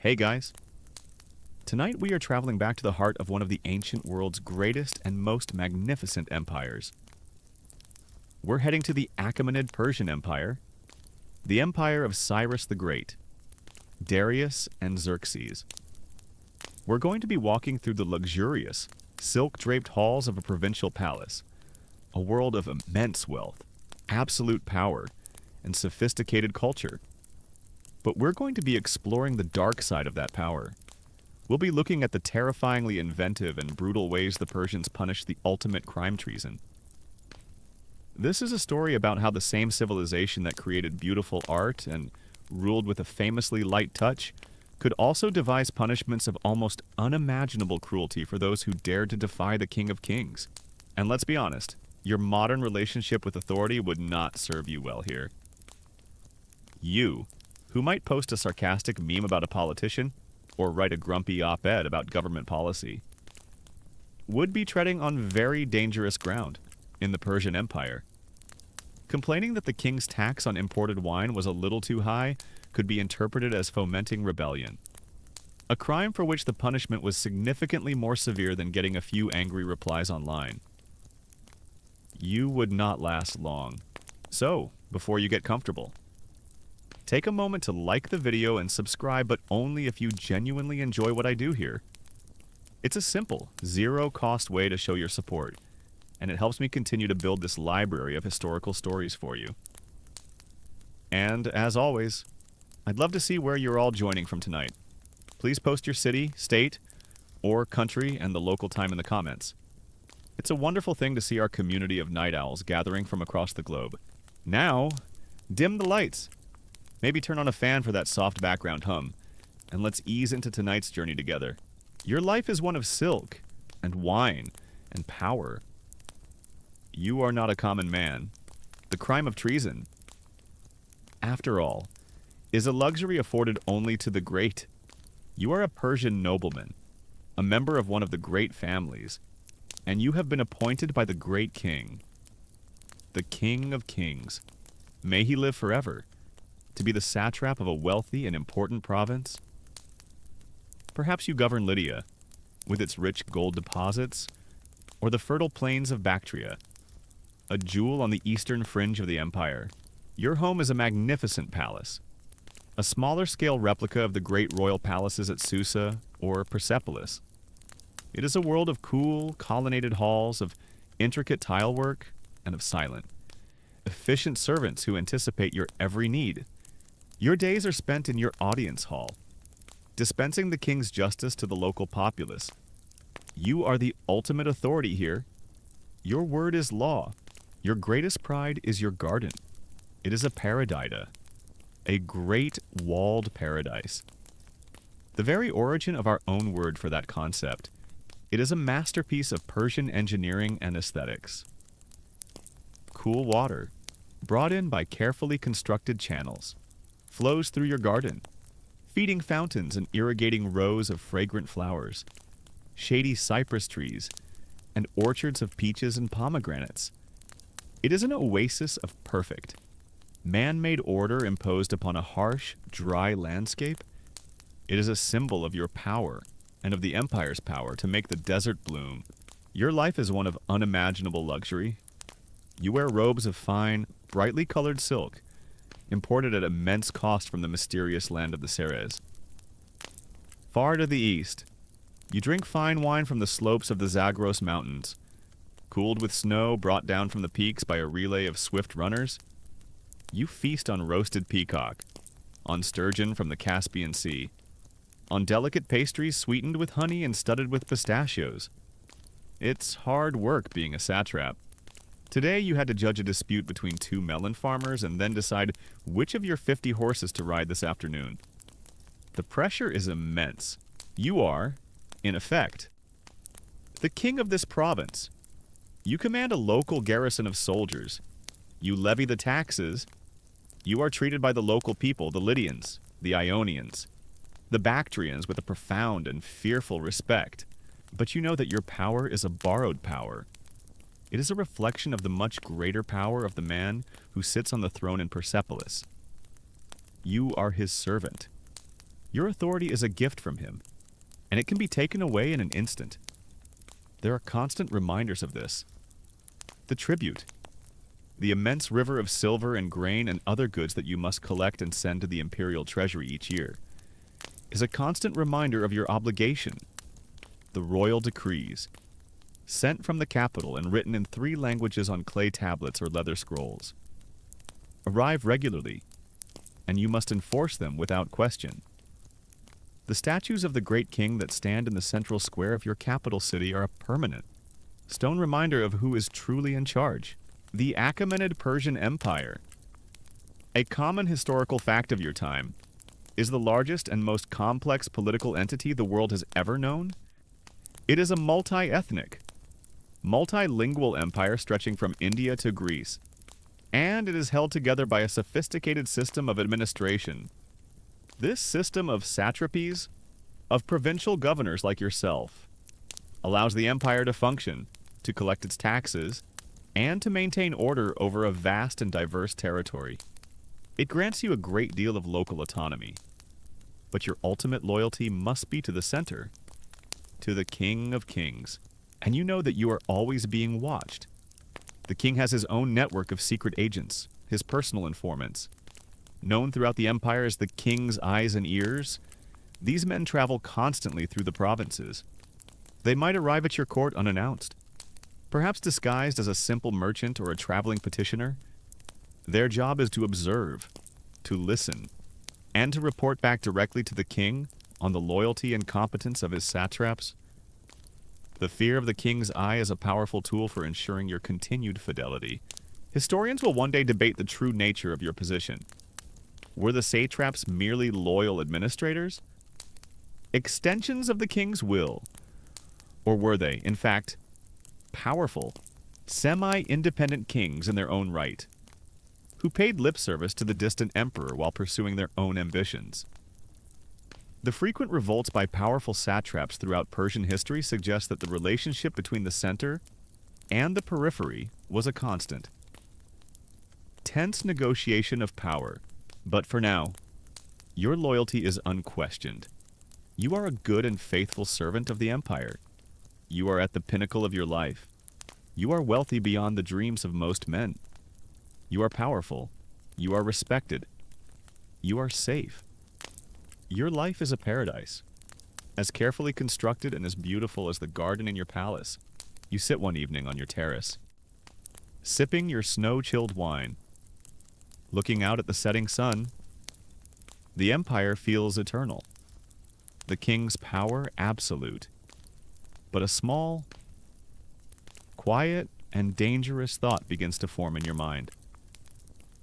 Hey guys! Tonight we are traveling back to the heart of one of the ancient world's greatest and most magnificent empires. We're heading to the Achaemenid Persian Empire, the empire of Cyrus the Great, Darius, and Xerxes. We're going to be walking through the luxurious, silk-draped halls of a provincial palace, a world of immense wealth, absolute power, and sophisticated culture. But we're going to be exploring the dark side of that power. We'll be looking at the terrifyingly inventive and brutal ways the Persians punished the ultimate crime treason. This is a story about how the same civilization that created beautiful art and ruled with a famously light touch could also devise punishments of almost unimaginable cruelty for those who dared to defy the King of Kings. And let's be honest, your modern relationship with authority would not serve you well here. You, who might post a sarcastic meme about a politician or write a grumpy op-ed about government policy, would be treading on very dangerous ground in the Persian Empire. Complaining that the king's tax on imported wine was a little too high could be interpreted as fomenting rebellion, a crime for which the punishment was significantly more severe than getting a few angry replies online. You would not last long. So, before you get comfortable, take a moment to like the video and subscribe, but only if you genuinely enjoy what I do here. It's a simple, zero-cost way to show your support, and it helps me continue to build this library of historical stories for you. And, as always, I'd love to see where you're all joining from tonight. Please post your city, state, or country and the local time in the comments. It's a wonderful thing to see our community of night owls gathering from across the globe. Now, dim the lights. Maybe turn on a fan for that soft background hum, and let's ease into tonight's journey together. Your life is one of silk, and wine, and power. You are not a common man. The crime of treason, after all, is a luxury afforded only to the great. You are a Persian nobleman, a member of one of the great families, and you have been appointed by the great king, the King of Kings. May he live forever, to be the satrap of a wealthy and important province. Perhaps you govern Lydia, with its rich gold deposits, or the fertile plains of Bactria, a jewel on the eastern fringe of the empire. Your home is a magnificent palace, a smaller-scale replica of the great royal palaces at Susa or Persepolis. It is a world of cool, colonnaded halls, of intricate tilework, and of silent, efficient servants who anticipate your every need. Your days are spent in your audience hall, dispensing the king's justice to the local populace. You are the ultimate authority here. Your word is law. Your greatest pride is your garden. It is a paradida, a great walled paradise. The very origin of our own word for that concept. It is a masterpiece of Persian engineering and aesthetics. Cool water, brought in by carefully constructed channels, flows through your garden, feeding fountains and irrigating rows of fragrant flowers, shady cypress trees, and orchards of peaches and pomegranates. It is an oasis of perfect, man-made order imposed upon a harsh, dry landscape. It is a symbol of your power and of the empire's power to make the desert bloom. Your life is one of unimaginable luxury. You wear robes of fine, brightly colored silk, imported at immense cost from the mysterious land of the Ceres. Far to the east, you drink fine wine from the slopes of the Zagros Mountains, cooled with snow brought down from the peaks by a relay of swift runners. You feast on roasted peacock, on sturgeon from the Caspian Sea, on delicate pastries sweetened with honey and studded with pistachios. It's hard work being a satrap. Today you had to judge a dispute between two melon farmers and then decide which of your 50 horses to ride this afternoon. The pressure is immense. You are, in effect, the king of this province. You command a local garrison of soldiers. You levy the taxes. You are treated by the local people, the Lydians, the Ionians, the Bactrians, with a profound and fearful respect. But you know that your power is a borrowed power. It is a reflection of the much greater power of the man who sits on the throne in Persepolis. You are his servant. Your authority is a gift from him, and it can be taken away in an instant. There are constant reminders of this. The tribute, the immense river of silver and grain and other goods that you must collect and send to the imperial treasury each year, is a constant reminder of your obligation. The royal decrees, sent from the capital and written in 3 languages on clay tablets or leather scrolls, arrive regularly, and you must enforce them without question. The statues of the great king that stand in the central square of your capital city are a permanent, stone reminder of who is truly in charge. The Achaemenid Persian Empire, a common historical fact of your time, is the largest and most complex political entity the world has ever known. It is a multi-ethnic, multilingual empire stretching from India to Greece, and it is held together by a sophisticated system of administration. This system of satrapies, of provincial governors like yourself, allows the empire to function, to collect its taxes, and to maintain order over a vast and diverse territory. It grants you a great deal of local autonomy, but your ultimate loyalty must be to the center, to the King of Kings, and you know that you are always being watched. The king has his own network of secret agents, his personal informants. Known throughout the empire as the king's eyes and ears, these men travel constantly through the provinces. They might arrive at your court unannounced, perhaps disguised as a simple merchant or a traveling petitioner. Their job is to observe, to listen, and to report back directly to the king on the loyalty and competence of his satraps. The fear of the king's eye is a powerful tool for ensuring your continued fidelity. Historians will one day debate the true nature of your position. Were the satraps merely loyal administrators? Extensions of the king's will? Or were they, in fact, powerful, semi-independent kings in their own right, who paid lip service to the distant emperor while pursuing their own ambitions? The frequent revolts by powerful satraps throughout Persian history suggest that the relationship between the center and the periphery was a constant. Tense negotiation of power. But for now, your loyalty is unquestioned. You are a good and faithful servant of the empire. You are at the pinnacle of your life. You are wealthy beyond the dreams of most men. You are powerful. You are respected. You are safe. Your life is a paradise, as carefully constructed and as beautiful as the garden in your palace. You sit one evening on your terrace, sipping your snow-chilled wine, looking out at the setting sun. The empire feels eternal, the king's power absolute. But a small, quiet, and dangerous thought begins to form in your mind,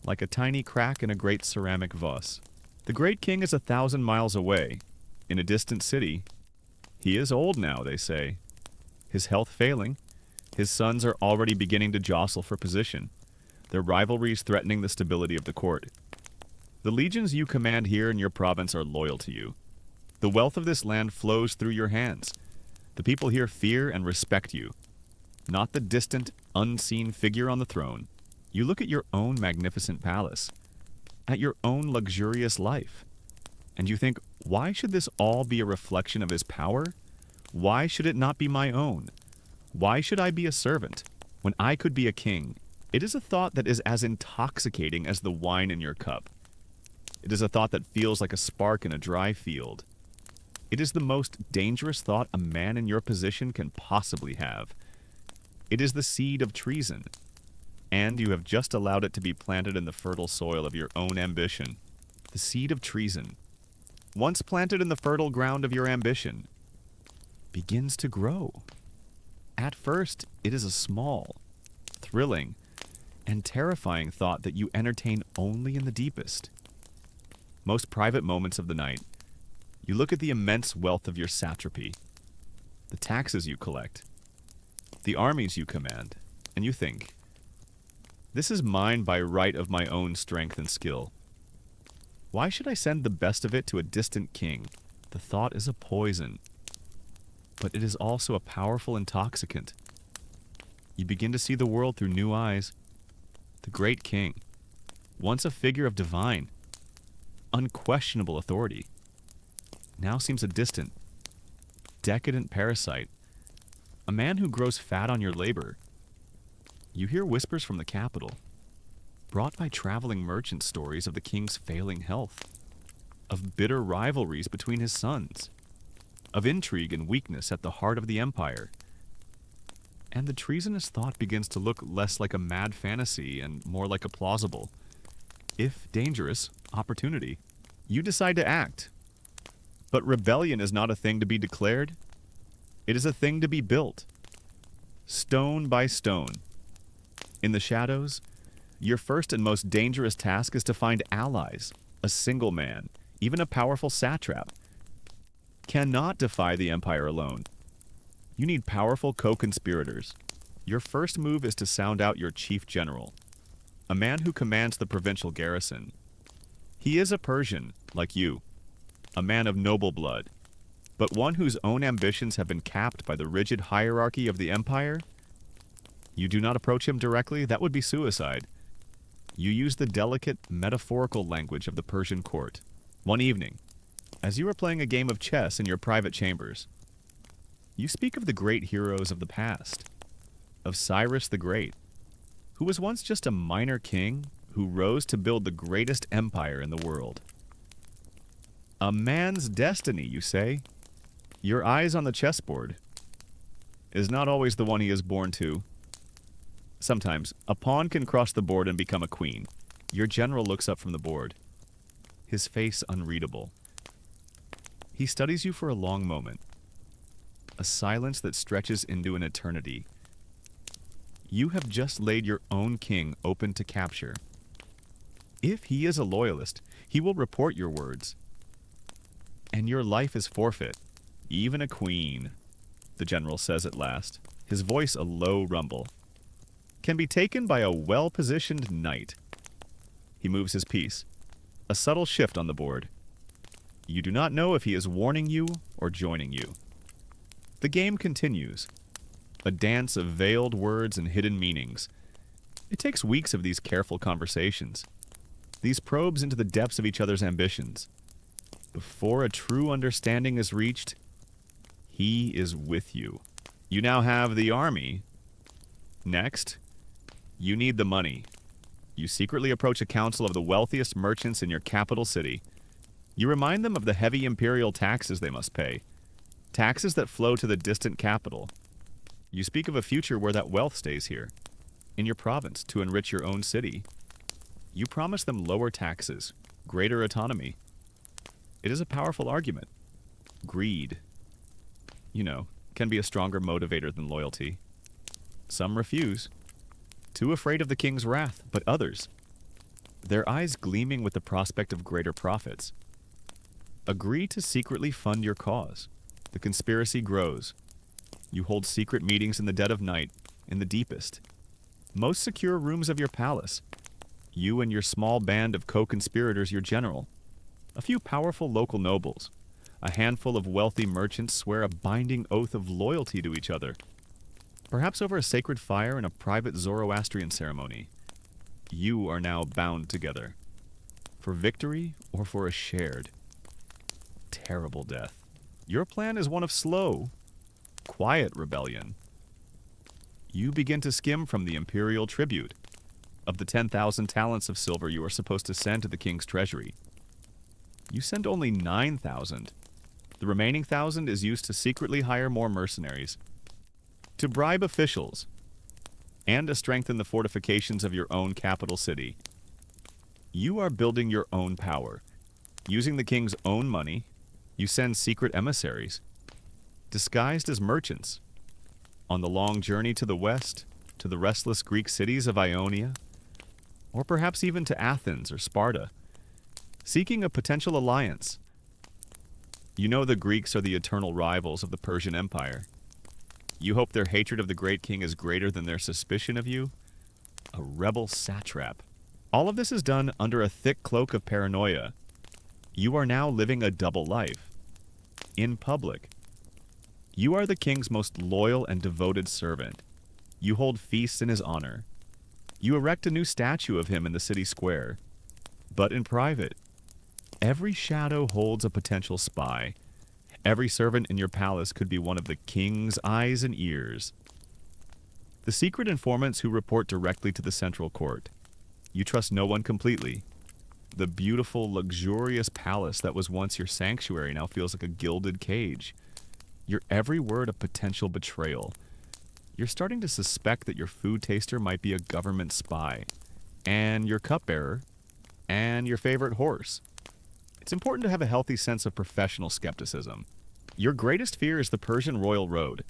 like a tiny crack in a great ceramic vase. The great king is 1,000 miles away, in a distant city. He is old now, they say, his health failing. His sons are already beginning to jostle for position, their rivalries threatening the stability of the court. The legions you command here in your province are loyal to you. The wealth of this land flows through your hands. The people here fear and respect you, not the distant, unseen figure on the throne. You look at your own magnificent palace, at your own luxurious life, and you think, why should this all be a reflection of his power? Why should it not be my own? Why should I be a servant when I could be a king? It is a thought that is as intoxicating as the wine in your cup. It is a thought that feels like a spark in a dry field. It is the most dangerous thought a man in your position can possibly have. It is the seed of treason, and you have just allowed it to be planted in the fertile soil of your own ambition. The seed of treason, once planted in the fertile ground of your ambition, begins to grow. At first, it is a small, thrilling, and terrifying thought that you entertain only in the deepest, most private moments of the night. You look at the immense wealth of your satrapy, the taxes you collect, the armies you command, and you think, this is mine by right of my own strength and skill. Why should I send the best of it to a distant king? The thought is a poison, but it is also a powerful intoxicant. You begin to see the world through new eyes. The great king, once a figure of divine, unquestionable authority, now seems a distant, decadent parasite, a man who grows fat on your labor. You hear whispers from the capital, brought by traveling merchant stories of the king's failing health, of bitter rivalries between his sons, of intrigue and weakness at the heart of the empire. And the treasonous thought begins to look less like a mad fantasy and more like a plausible, if dangerous, opportunity. You decide to act. But rebellion is not a thing to be declared. It is a thing to be built, stone by stone. In the shadows, your first and most dangerous task is to find allies. A single man, even a powerful satrap, cannot defy the empire alone. You need powerful co-conspirators. Your first move is to sound out your chief general, a man who commands the provincial garrison. He is a Persian, like you, a man of noble blood, but one whose own ambitions have been capped by the rigid hierarchy of the empire. You do not approach him directly, that would be suicide. You use the delicate, metaphorical language of the Persian court. One evening, as you are playing a game of chess in your private chambers, you speak of the great heroes of the past, of Cyrus the Great, who was once just a minor king who rose to build the greatest empire in the world. A man's destiny, you say? Your eyes on the chessboard is not always the one he is born to. Sometimes, a pawn can cross the board and become a queen. Your general looks up from the board, his face unreadable. He studies you for a long moment, a silence that stretches into an eternity. You have just laid your own king open to capture. If he is a loyalist, he will report your words, and your life is forfeit. Even a queen, the general says at last, his voice a low rumble, can be taken by a well-positioned knight. He moves his piece, a subtle shift on the board. You do not know if he is warning you or joining you. The game continues, a dance of veiled words and hidden meanings. It takes weeks of these careful conversations, these probes into the depths of each other's ambitions. Before a true understanding is reached, he is with you. You now have the army. Next, you need the money. You secretly approach a council of the wealthiest merchants in your capital city. You remind them of the heavy imperial taxes they must pay, taxes that flow to the distant capital. You speak of a future where that wealth stays here, in your province, to enrich your own city. You promise them lower taxes, greater autonomy. It is a powerful argument. Greed, can be a stronger motivator than loyalty. Some refuse, too afraid of the king's wrath, but others, their eyes gleaming with the prospect of greater profits, agree to secretly fund your cause. The conspiracy grows. You hold secret meetings in the dead of night, in the deepest, most secure rooms of your palace. You and your small band of co-conspirators, your general, a few powerful local nobles, a handful of wealthy merchants swear a binding oath of loyalty to each other, perhaps over a sacred fire in a private Zoroastrian ceremony. You are now bound together, for victory or for a shared, terrible death. Your plan is one of slow, quiet rebellion. You begin to skim from the imperial tribute, of the 10,000 talents of silver you are supposed to send to the king's treasury. You send only 9,000. The remaining 1,000 is used to secretly hire more mercenaries, to bribe officials, and to strengthen the fortifications of your own capital city. You are building your own power. Using the king's own money, you send secret emissaries, disguised as merchants, on the long journey to the west, to the restless Greek cities of Ionia, or perhaps even to Athens or Sparta, seeking a potential alliance. You know the Greeks are the eternal rivals of the Persian Empire. You hope their hatred of the great king is greater than their suspicion of you, a rebel satrap. All of this is done under a thick cloak of paranoia. You are now living a double life. In public, you are the king's most loyal and devoted servant. You hold feasts in his honor. You erect a new statue of him in the city square. But in private, every shadow holds a potential spy, Every servant in your palace could be one of the king's eyes and ears. The secret informants who report directly to the central court. You trust no one completely. The beautiful, luxurious palace that was once your sanctuary now feels like a gilded cage. Your every word a potential betrayal. You're starting to suspect that your food taster might be a government spy, and your cupbearer, and your favorite horse. It's important to have a healthy sense of professional skepticism. Your greatest fear is the Persian royal road,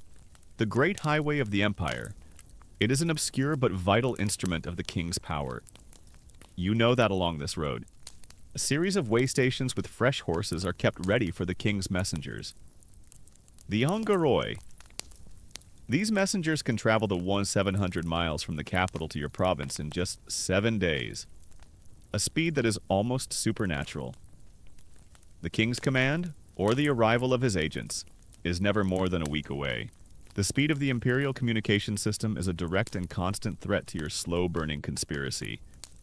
the great highway of the empire. It is an obscure but vital instrument of the king's power. You know that along this road. A series of way stations with fresh horses are kept ready for the king's messengers. The Angaroi. These messengers can travel the 700 miles from the capital to your province in just 7 days, a speed that is almost supernatural. The king's command, or the arrival of his agents, is never more than a week away. The speed of the imperial communication system is a direct and constant threat to your slow-burning conspiracy.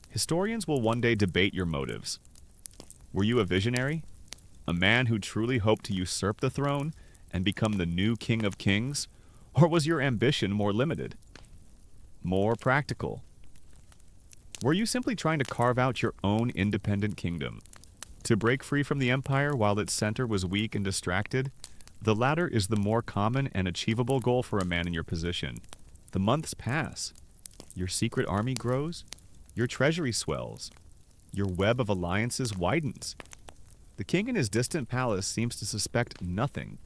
Historians will one day debate your motives. Were you a visionary? A man who truly hoped to usurp the throne and become the new king of kings? Or was your ambition more limited? More practical? Were you simply trying to carve out your own independent kingdom? To break free from the empire while its center was weak and distracted? The latter is the more common and achievable goal for a man in your position. The months pass. Your secret army grows. Your treasury swells. Your web of alliances widens. The king in his distant palace seems to suspect nothing.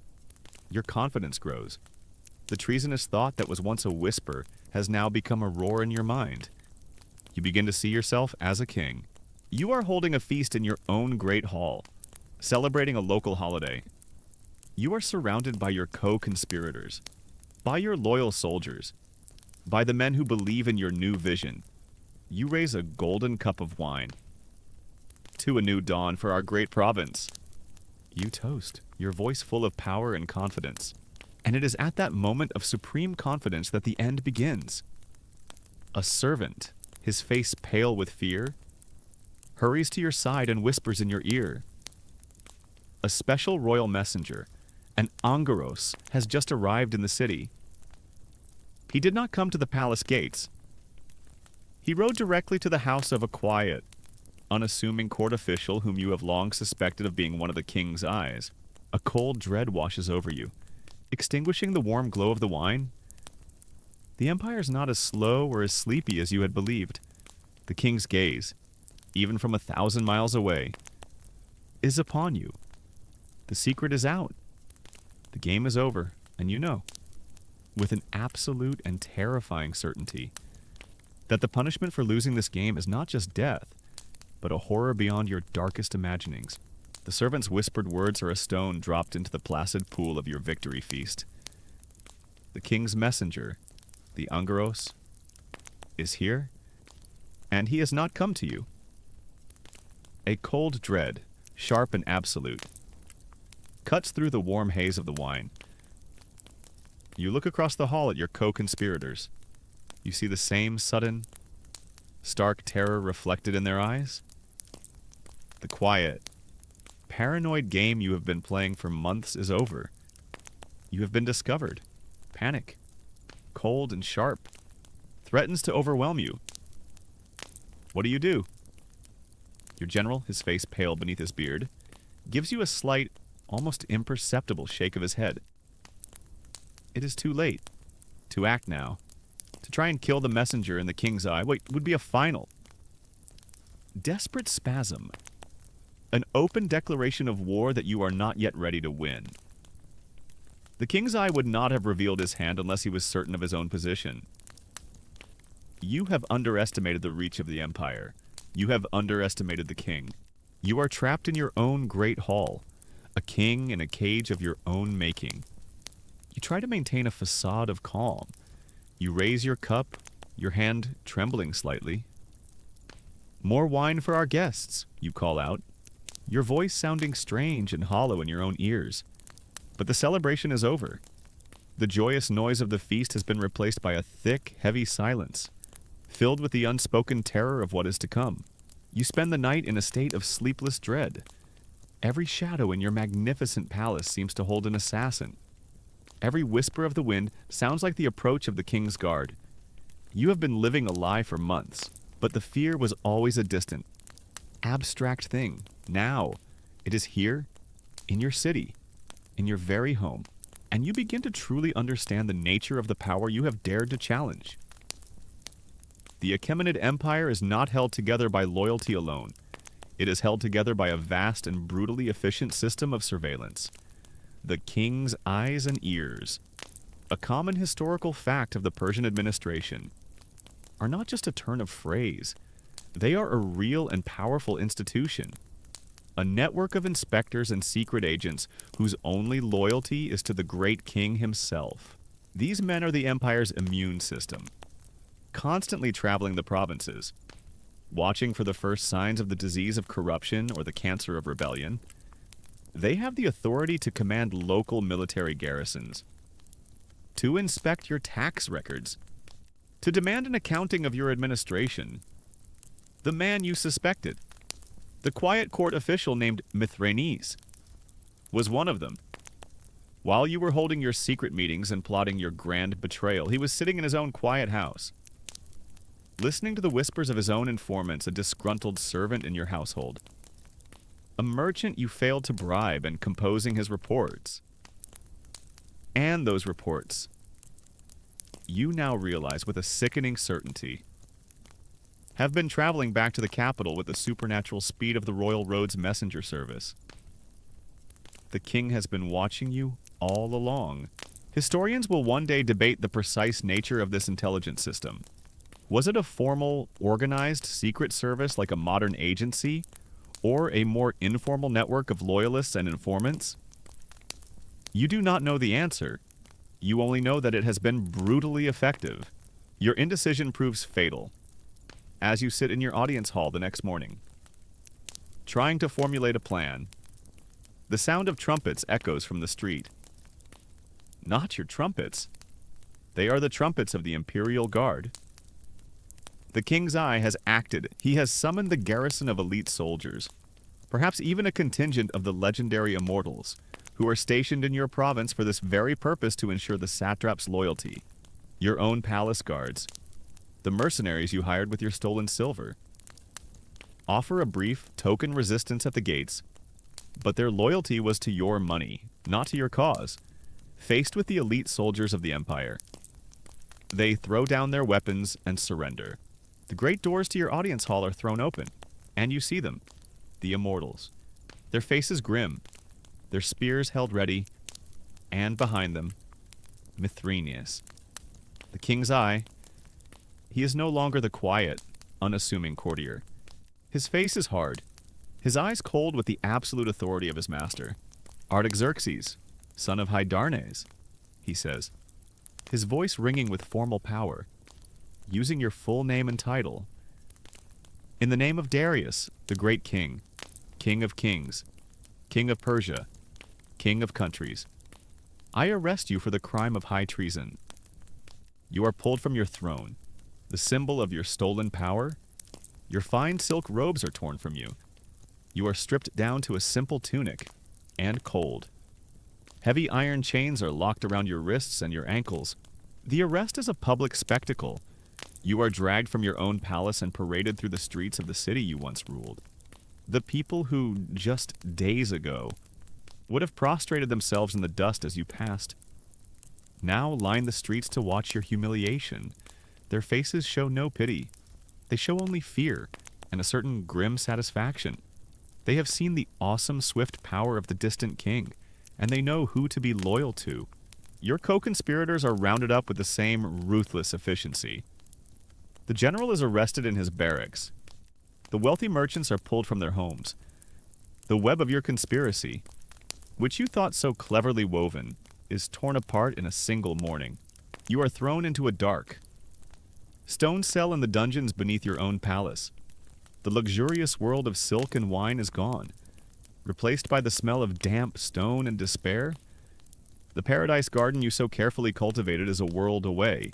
Your confidence grows. The treasonous thought that was once a whisper has now become a roar in your mind. You begin to see yourself as a king. You are holding a feast in your own great hall, celebrating a local holiday. You are surrounded by your co-conspirators, by your loyal soldiers, by the men who believe in your new vision. You raise a golden cup of wine. To a new dawn for our great province. You toast, your voice full of power and confidence. And it is at that moment of supreme confidence that the end begins. A servant, his face pale with fear, hurries to your side and whispers in your ear. A special royal messenger, an Angaros, has just arrived in the city. He did not come to the palace gates. He rode directly to the house of a quiet, unassuming court official whom you have long suspected of being one of the king's eyes. A cold dread washes over you, extinguishing the warm glow of the wine. The empire is not as slow or as sleepy as you had believed. The king's gaze, even from 1,000 miles away, is upon you. The secret is out. The game is over, and you know, with an absolute and terrifying certainty, that the punishment for losing this game is not just death, but a horror beyond your darkest imaginings. The servant's whispered words are a stone dropped into the placid pool of your victory feast. The king's messenger, the Angaros, is here, and he has not come to you. A cold dread, sharp and absolute, cuts through the warm haze of the wine. You look across the hall at your co-conspirators. You see the same sudden, stark terror reflected in their eyes. The quiet, paranoid game you have been playing for months is over. You have been discovered. Panic, cold and sharp, threatens to overwhelm you. What do? Your general, his face pale beneath his beard, gives you a slight, almost imperceptible shake of his head. It is too late to act now. To try and kill the messenger in the king's eye would be a final, desperate spasm. An open declaration of war that you are not yet ready to win. The king's eye would not have revealed his hand unless he was certain of his own position. You have underestimated the reach of the empire. You have underestimated the king. You are trapped in your own great hall, a king in a cage of your own making. You try to maintain a facade of calm. You raise your cup, your hand trembling slightly. "More wine for our guests," you call out, your voice sounding strange and hollow in your own ears. But the celebration is over. The joyous noise of the feast has been replaced by a thick, heavy silence, filled with the unspoken terror of what is to come. You spend the night in a state of sleepless dread. Every shadow in your magnificent palace seems to hold an assassin. Every whisper of the wind sounds like the approach of the king's guard. You have been living a lie for months, but the fear was always a distant, abstract thing. Now, it is here, in your city, in your very home, and you begin to truly understand the nature of the power you have dared to challenge. The Achaemenid Empire is not held together by loyalty alone. It is held together by a vast and brutally efficient system of surveillance. The king's eyes and ears, a common historical fact of the Persian administration, are not just a turn of phrase. They are a real and powerful institution. A network of inspectors and secret agents whose only loyalty is to the great king himself. These men are the empire's immune system, constantly traveling the provinces, watching for the first signs of the disease of corruption or the cancer of rebellion. They have the authority to command local military garrisons, to inspect your tax records, to demand an accounting of your administration. The man you suspected, the quiet court official named Mithranes, was one of them. While you were holding your secret meetings and plotting your grand betrayal, he was sitting in his own quiet house, listening to the whispers of his own informants, a disgruntled servant in your household, a merchant you failed to bribe, and composing his reports. And those reports, you now realize with a sickening certainty, have been traveling back to the capital with the supernatural speed of the Royal Roads messenger service. The king has been watching you all along. Historians will one day debate the precise nature of this intelligence system. Was it a formal, organized secret service like a modern agency, or a more informal network of loyalists and informants? You do not know the answer. You only know that it has been brutally effective. Your indecision proves fatal as you sit in your audience hall the next morning, trying to formulate a plan. The sound of trumpets echoes from the street. Not your trumpets. They are the trumpets of the Imperial Guard. The king's eye has acted. He has summoned the garrison of elite soldiers, perhaps even a contingent of the legendary immortals, who are stationed in your province for this very purpose to ensure the satrap's loyalty. Your own palace guards, the mercenaries you hired with your stolen silver, offer a brief token resistance at the gates, but their loyalty was to your money, not to your cause. Faced with the elite soldiers of the empire, they throw down their weapons and surrender. The great doors to your audience hall are thrown open, and you see them, the immortals, their faces grim, their spears held ready, and behind them, Mithranes. The king's eye, he is no longer the quiet, unassuming courtier. His face is hard, his eyes cold with the absolute authority of his master. Artaxerxes, son of Hydarnes, he says, his voice ringing with formal power, using your full name and title. In the name of Darius, the great king, king of kings, king of Persia, king of countries, I arrest you for the crime of high treason. You are pulled from your throne, the symbol of your stolen power. Your fine silk robes are torn from you. You are stripped down to a simple tunic, and cold. Heavy iron chains are locked around your wrists and your ankles. The arrest is a public spectacle. You are dragged from your own palace and paraded through the streets of the city you once ruled. The people who, just days ago, would have prostrated themselves in the dust as you passed, now line the streets to watch your humiliation. Their faces show no pity. They show only fear and a certain grim satisfaction. They have seen the awesome, swift power of the distant king, and they know who to be loyal to. Your co-conspirators are rounded up with the same ruthless efficiency. The general is arrested in his barracks. The wealthy merchants are pulled from their homes. The web of your conspiracy, which you thought so cleverly woven, is torn apart in a single morning. You are thrown into a dark, stone cell in the dungeons beneath your own palace. The luxurious world of silk and wine is gone, replaced by the smell of damp stone and despair. The paradise garden you so carefully cultivated is a world away.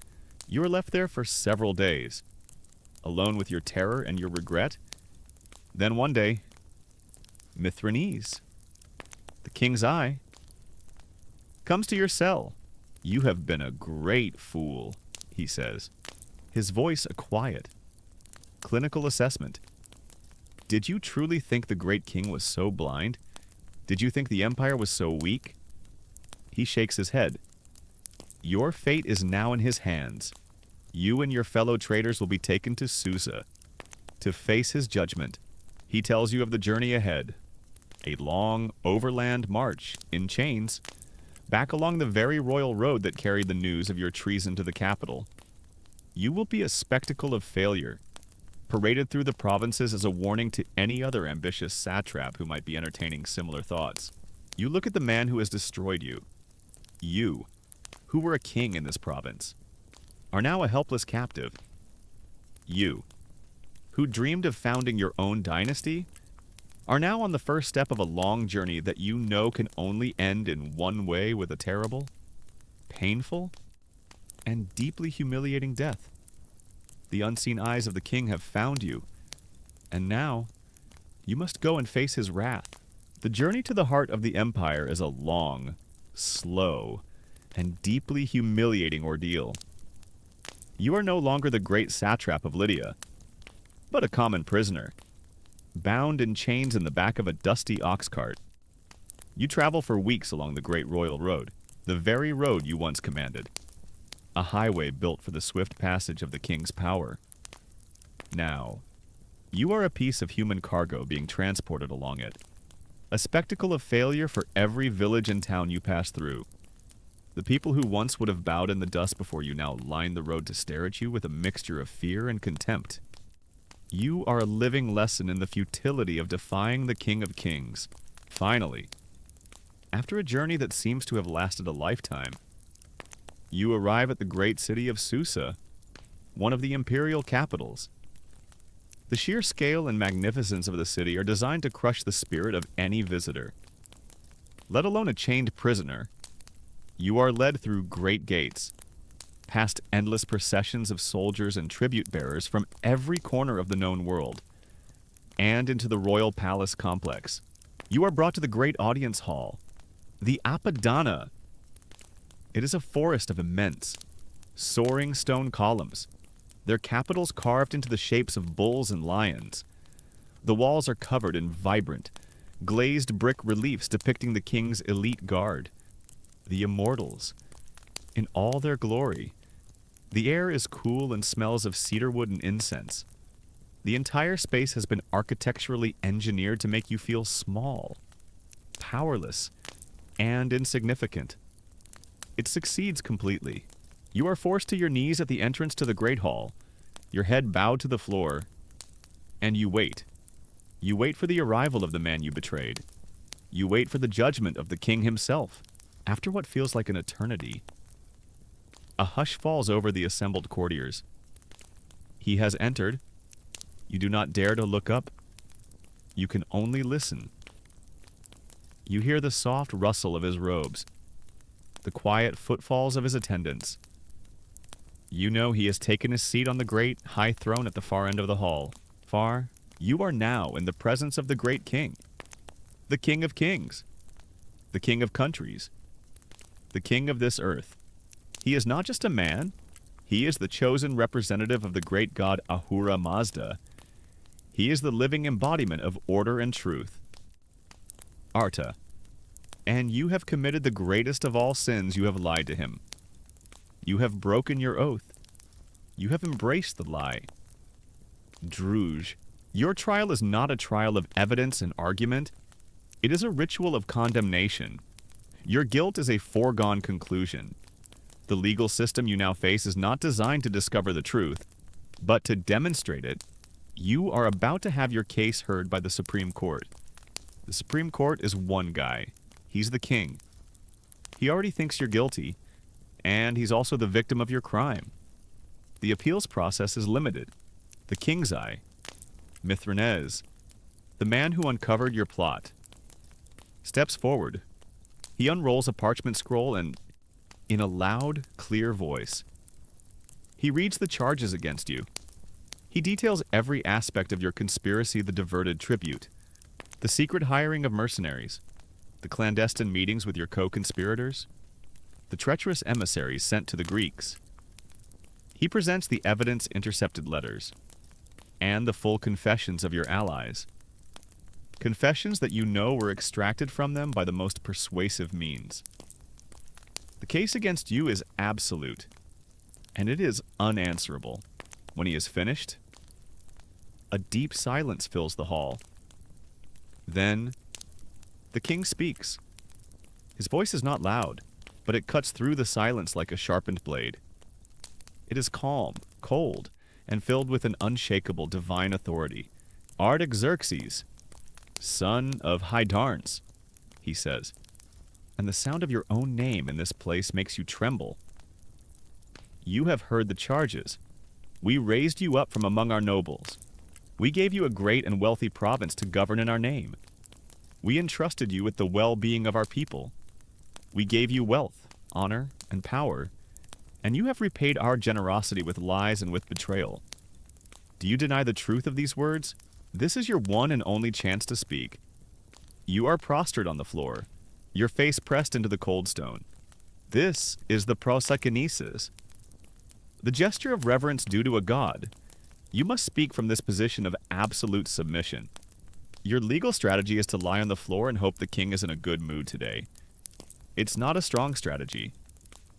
You are left there for several days, alone with your terror and your regret. Then one day, Mithranes The king's eye comes to your cell. You have been a great fool, he says, his voice a quiet, clinical assessment. Did you truly think the great king was so blind? Did you think the empire was so weak? He shakes his head. Your fate is now in his hands. You and your fellow traitors will be taken to Susa to face his judgment. He tells you of the journey ahead, a long overland march in chains, back along the very royal road that carried the news of your treason to the capital. You will be a spectacle of failure, paraded through the provinces as a warning to any other ambitious satrap who might be entertaining similar thoughts. You look at the man who has destroyed you. You, who were a king in this province, are now a helpless captive. You, who dreamed of founding your own dynasty, are now on the first step of a long journey that you know can only end in one way, with a terrible, painful, and deeply humiliating death. The unseen eyes of the king have found you, and now you must go and face his wrath. The journey to the heart of the empire is a long, slow, and deeply humiliating ordeal. You are no longer the great satrap of Lydia, but a common prisoner, bound in chains in the back of a dusty ox cart. You travel for weeks along the great royal road, the very road you once commanded, a highway built for the swift passage of the king's power. Now, you are a piece of human cargo being transported along it, a spectacle of failure for every village and town you pass through. The people who once would have bowed in the dust before you now line the road to stare at you with a mixture of fear and contempt. You are a living lesson in the futility of defying the King of Kings. Finally, after a journey that seems to have lasted a lifetime, you arrive at the great city of Susa, one of the imperial capitals. The sheer scale and magnificence of the city are designed to crush the spirit of any visitor. Let alone a chained prisoner, you are led through great gates, past endless processions of soldiers and tribute bearers from every corner of the known world, and into the royal palace complex. You are brought to the great audience hall, the Apadana. It is a forest of immense, soaring stone columns, their capitals carved into the shapes of bulls and lions. The walls are covered in vibrant, glazed brick reliefs depicting the king's elite guard, the immortals, in all their glory. The air is cool and smells of cedarwood and incense. The entire space has been architecturally engineered to make you feel small, powerless, and insignificant. It succeeds completely. You are forced to your knees at the entrance to the Great Hall, your head bowed to the floor, and you wait. You wait for the arrival of the man you betrayed. You wait for the judgment of the king himself. After what feels like an eternity, a hush falls over the assembled courtiers. He has entered. You do not dare to look up. You can only listen. You hear the soft rustle of his robes, the quiet footfalls of his attendants. You know he has taken his seat on the great, high throne at the far end of the hall. Far, you are now in the presence of the great king, the King of Kings, the King of Countries, the King of this earth. He is not just a man, he is the chosen representative of the great god Ahura Mazda. He is the living embodiment of order and truth. Arta, and you have committed the greatest of all sins. You have lied to him. You have broken your oath. You have embraced the lie. Druj, your trial is not a trial of evidence and argument. It is a ritual of condemnation. Your guilt is a foregone conclusion. The legal system you now face is not designed to discover the truth, but to demonstrate it. You are about to have your case heard by the Supreme Court. The Supreme Court is one guy. He's the king. He already thinks you're guilty, and he's also the victim of your crime. The appeals process is limited. The king's eye, Mithranez, the man who uncovered your plot, steps forward. He unrolls a parchment scroll and, in a loud, clear voice, he reads the charges against you. He details every aspect of your conspiracy, the diverted tribute, the secret hiring of mercenaries, the The clandestine meetings with your co-conspirators? The treacherous emissaries sent to the Greeks? He presents the evidence-intercepted letters and the full confessions of your allies. Confessions that you know were extracted from them by the most persuasive means. The case against you is absolute, and it is unanswerable. When he is finished, a deep silence fills the hall. Then, the king speaks. His voice is not loud, but it cuts through the silence like a sharpened blade. It is calm, cold, and filled with an unshakable divine authority. Artaxerxes, son of Hydarnes, he says, and the sound of your own name in this place makes you tremble. You have heard the charges. We raised you up from among our nobles. We gave you a great and wealthy province to govern in our name. We entrusted you with the well-being of our people. We gave you wealth, honor, and power, and you have repaid our generosity with lies and with betrayal. Do you deny the truth of these words? This is your one and only chance to speak. You are prostrate on the floor, your face pressed into the cold stone. This is the prosakenesis, the gesture of reverence due to a god. You must speak from this position of absolute submission. Your legal strategy is to lie on the floor and hope the king is in a good mood today. It's not a strong strategy,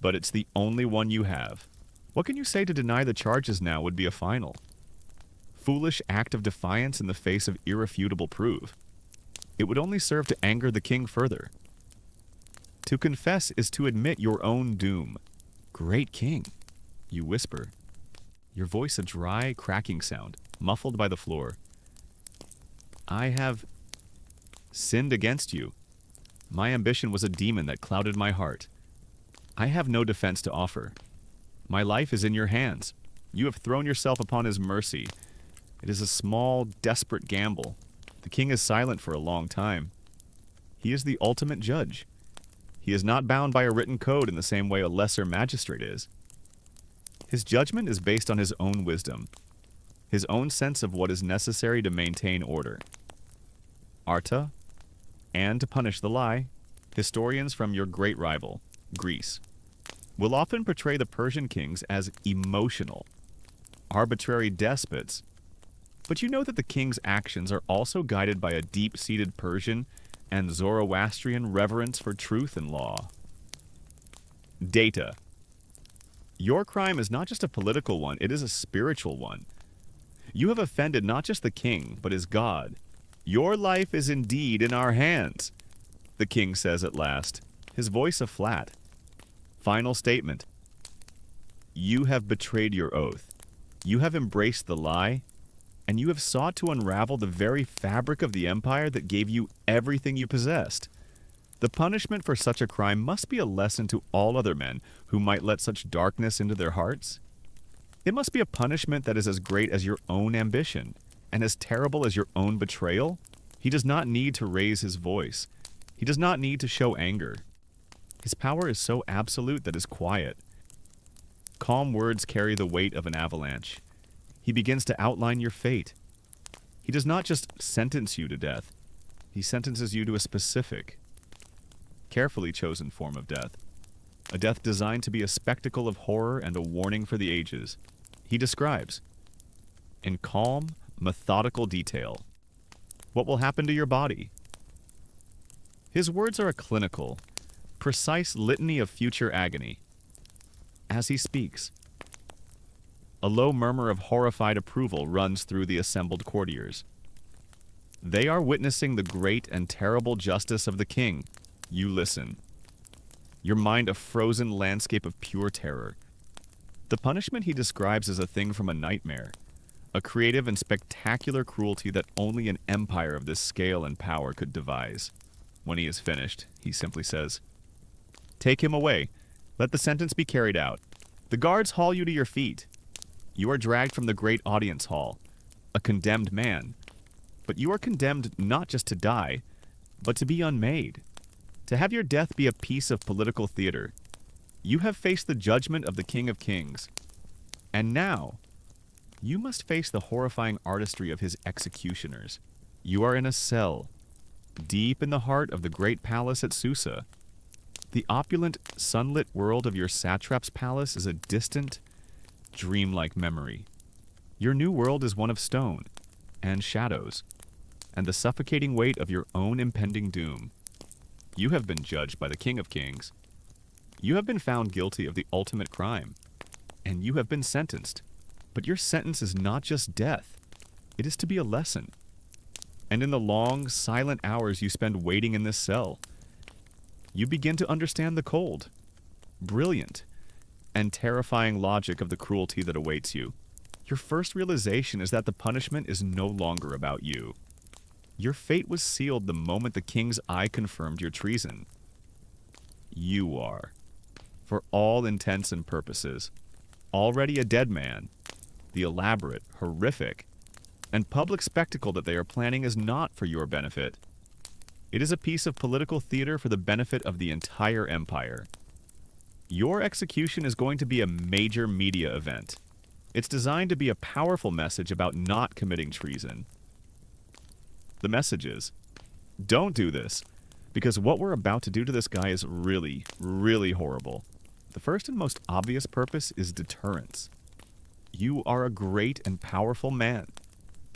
but it's the only one you have. What can you say to deny the charges now would be a final? Foolish act of defiance in the face of irrefutable proof. It would only serve to anger the king further. To confess is to admit your own doom. Great king, you whisper, your voice a dry, cracking sound, muffled by the floor. I have sinned against you. My ambition was a demon that clouded my heart. I have no defense to offer. My life is in your hands. You have thrown yourself upon his mercy. It is a small, desperate gamble. The king is silent for a long time. He is the ultimate judge. He is not bound by a written code in the same way a lesser magistrate is. His judgment is based on his own wisdom, his own sense of what is necessary to maintain order. Arta, and to punish the lie, historians from your great rival, Greece, will often portray the Persian kings as emotional, arbitrary despots, but you know that the king's actions are also guided by a deep-seated Persian and Zoroastrian reverence for truth and law. Data. Your crime is not just a political one, it is a spiritual one. You have offended not just the king, but his God. Your life is indeed in our hands, the king says at last, his voice a flat. Final statement. You have betrayed your oath. You have embraced the lie, and you have sought to unravel the very fabric of the empire that gave you everything you possessed. The punishment for such a crime must be a lesson to all other men who might let such darkness into their hearts. It must be a punishment that is as great as your own ambition, and as terrible as your own betrayal. He does not need to raise his voice. He does not need to show anger. His power is so absolute that it is quiet. Calm words carry the weight of an avalanche. He begins to outline your fate. He does not just sentence you to death. He sentences you to a specific, carefully chosen form of death. A death designed to be a spectacle of horror and a warning for the ages. He describes, in calm, methodical detail, what will happen to your body. His words are a clinical, precise litany of future agony. As he speaks, a low murmur of horrified approval runs through the assembled courtiers. They are witnessing the great and terrible justice of the king. You listen. Your mind a frozen landscape of pure terror. The punishment he describes is a thing from a nightmare, a creative and spectacular cruelty that only an empire of this scale and power could devise. When he is finished, he simply says, "Take him away. Let the sentence be carried out. The guards haul you to your feet. You are dragged from the great audience hall, a condemned man. But you are condemned not just to die, but to be unmade, to have your death be a piece of political theater. You have faced the judgment of the King of Kings, and now you must face the horrifying artistry of his executioners. You are in a cell, deep in the heart of the great palace at Susa. The opulent, sunlit world of your satrap's palace is a distant, dreamlike memory. Your new world is one of stone and shadows, and the suffocating weight of your own impending doom. You have been judged by the King of Kings. You have been found guilty of the ultimate crime, and you have been sentenced. But your sentence is not just death. It is to be a lesson. And in the long, silent hours you spend waiting in this cell, you begin to understand the cold, brilliant, and terrifying logic of the cruelty that awaits you. Your first realization is that the punishment is no longer about you. Your fate was sealed the moment the king's eye confirmed your treason. You are, for all intents and purposes, already a dead man. The elaborate, horrific, and public spectacle that they are planning is not for your benefit. It is a piece of political theater for the benefit of the entire empire. Your execution is going to be a major media event. It's designed to be a powerful message about not committing treason. The message is, don't do this, because what we're about to do to this guy is really, really horrible. The first and most obvious purpose is deterrence. You are a great and powerful man,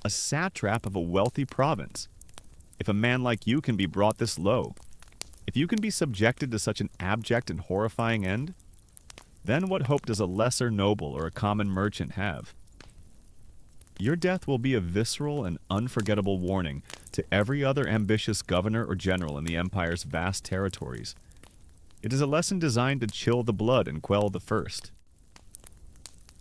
a satrap of a wealthy province. If a man like you can be brought this low, if you can be subjected to such an abject and horrifying end, then what hope does a lesser noble or a common merchant have? Your death will be a visceral and unforgettable warning to every other ambitious governor or general in the empire's vast territories. It is a lesson designed to chill the blood and quell the thirst.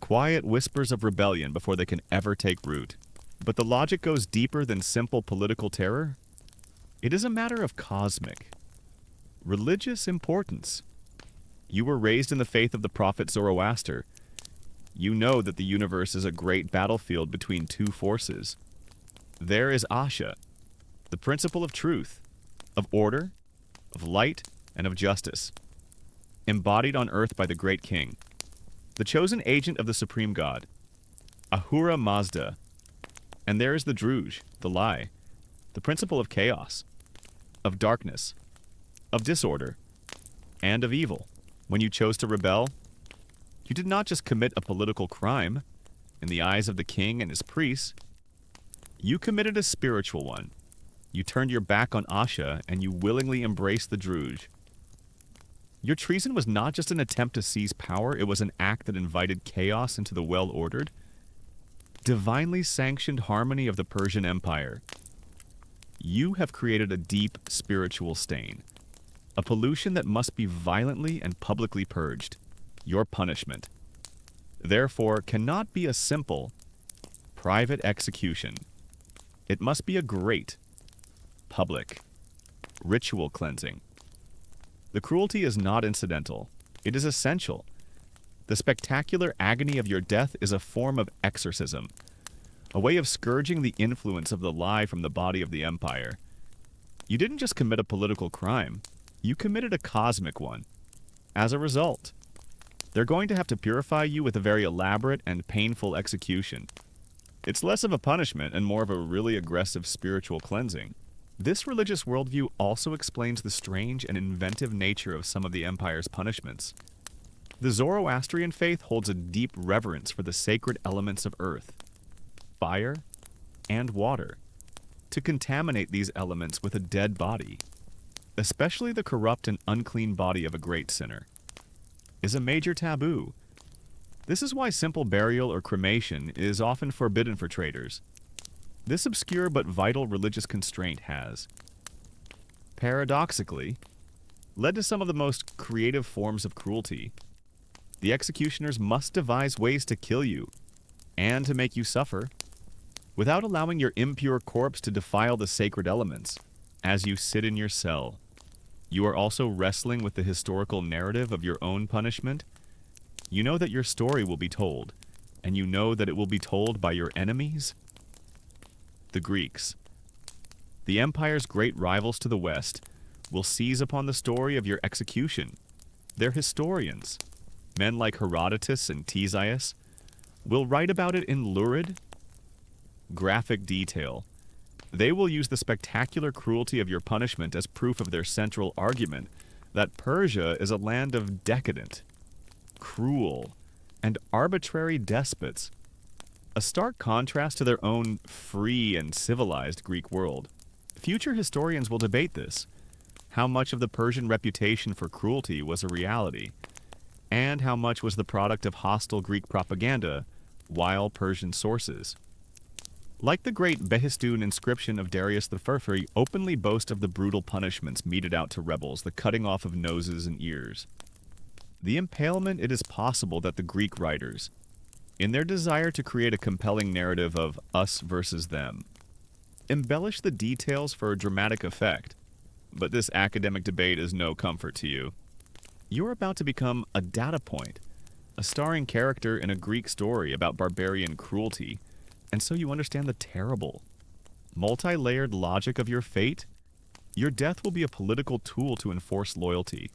Quiet whispers of rebellion before they can ever take root. But the logic goes deeper than simple political terror. It is a matter of cosmic, religious importance. You were raised in the faith of the prophet Zoroaster. You know that the universe is a great battlefield between two forces. There is Asha, the principle of truth, of order, of light, and of justice, embodied on earth by the great king, the chosen agent of the supreme god, Ahura Mazda. And there is the Druj, the lie, the principle of chaos, of darkness, of disorder, and of evil. When you chose to rebel, you did not just commit a political crime in the eyes of the king and his priests. You committed a spiritual one. You turned your back on Asha and you willingly embraced the Druj. Your treason was not just an attempt to seize power, it was an act that invited chaos into the well-ordered, divinely sanctioned harmony of the Persian Empire. You have created a deep spiritual stain, a pollution that must be violently and publicly purged. Your punishment, therefore, cannot be a simple, private execution. It must be a great, public, ritual cleansing. The cruelty is not incidental. It is essential. The spectacular agony of your death is a form of exorcism, a way of scourging the influence of the lie from the body of the empire. You didn't just commit a political crime, you committed a cosmic one. As a result, they're going to have to purify you with a very elaborate and painful execution. It's less of a punishment and more of a really aggressive spiritual cleansing. This religious worldview also explains the strange and inventive nature of some of the empire's punishments. The Zoroastrian faith holds a deep reverence for the sacred elements of earth, fire, and water. To contaminate these elements with a dead body, especially the corrupt and unclean body of a great sinner, is a major taboo. This is why simple burial or cremation is often forbidden for traitors. This obscure but vital religious constraint has, paradoxically, led to some of the most creative forms of cruelty. The executioners must devise ways to kill you and to make you suffer without allowing your impure corpse to defile the sacred elements. As you sit in your cell, you are also wrestling with the historical narrative of your own punishment. You know that your story will be told, and you know that it will be told by your enemies, the Greeks. The empire's great rivals to the west will seize upon the story of your execution. Their historians, men like Herodotus and Ctesias, will write about it in lurid, graphic detail, They will use the spectacular cruelty of your punishment as proof of their central argument that Persia is a land of decadent, cruel, and arbitrary despots, a stark contrast to their own free and civilized Greek world. Future historians will debate this, how much of the Persian reputation for cruelty was a reality, and how much was the product of hostile Greek propaganda while Persian sources. Like the great Behistun inscription of Darius the Furfuri openly boast of the brutal punishments meted out to rebels, the cutting off of noses and ears. The impalement, it is possible that the Greek writers, in their desire to create a compelling narrative of us versus them, embellish the details for a dramatic effect, but this academic debate is no comfort to you. You're about to become a data point, a starring character in a Greek story about barbarian cruelty, and so you understand the terrible, multi-layered logic of your fate. Your death will be a political tool to enforce loyalty.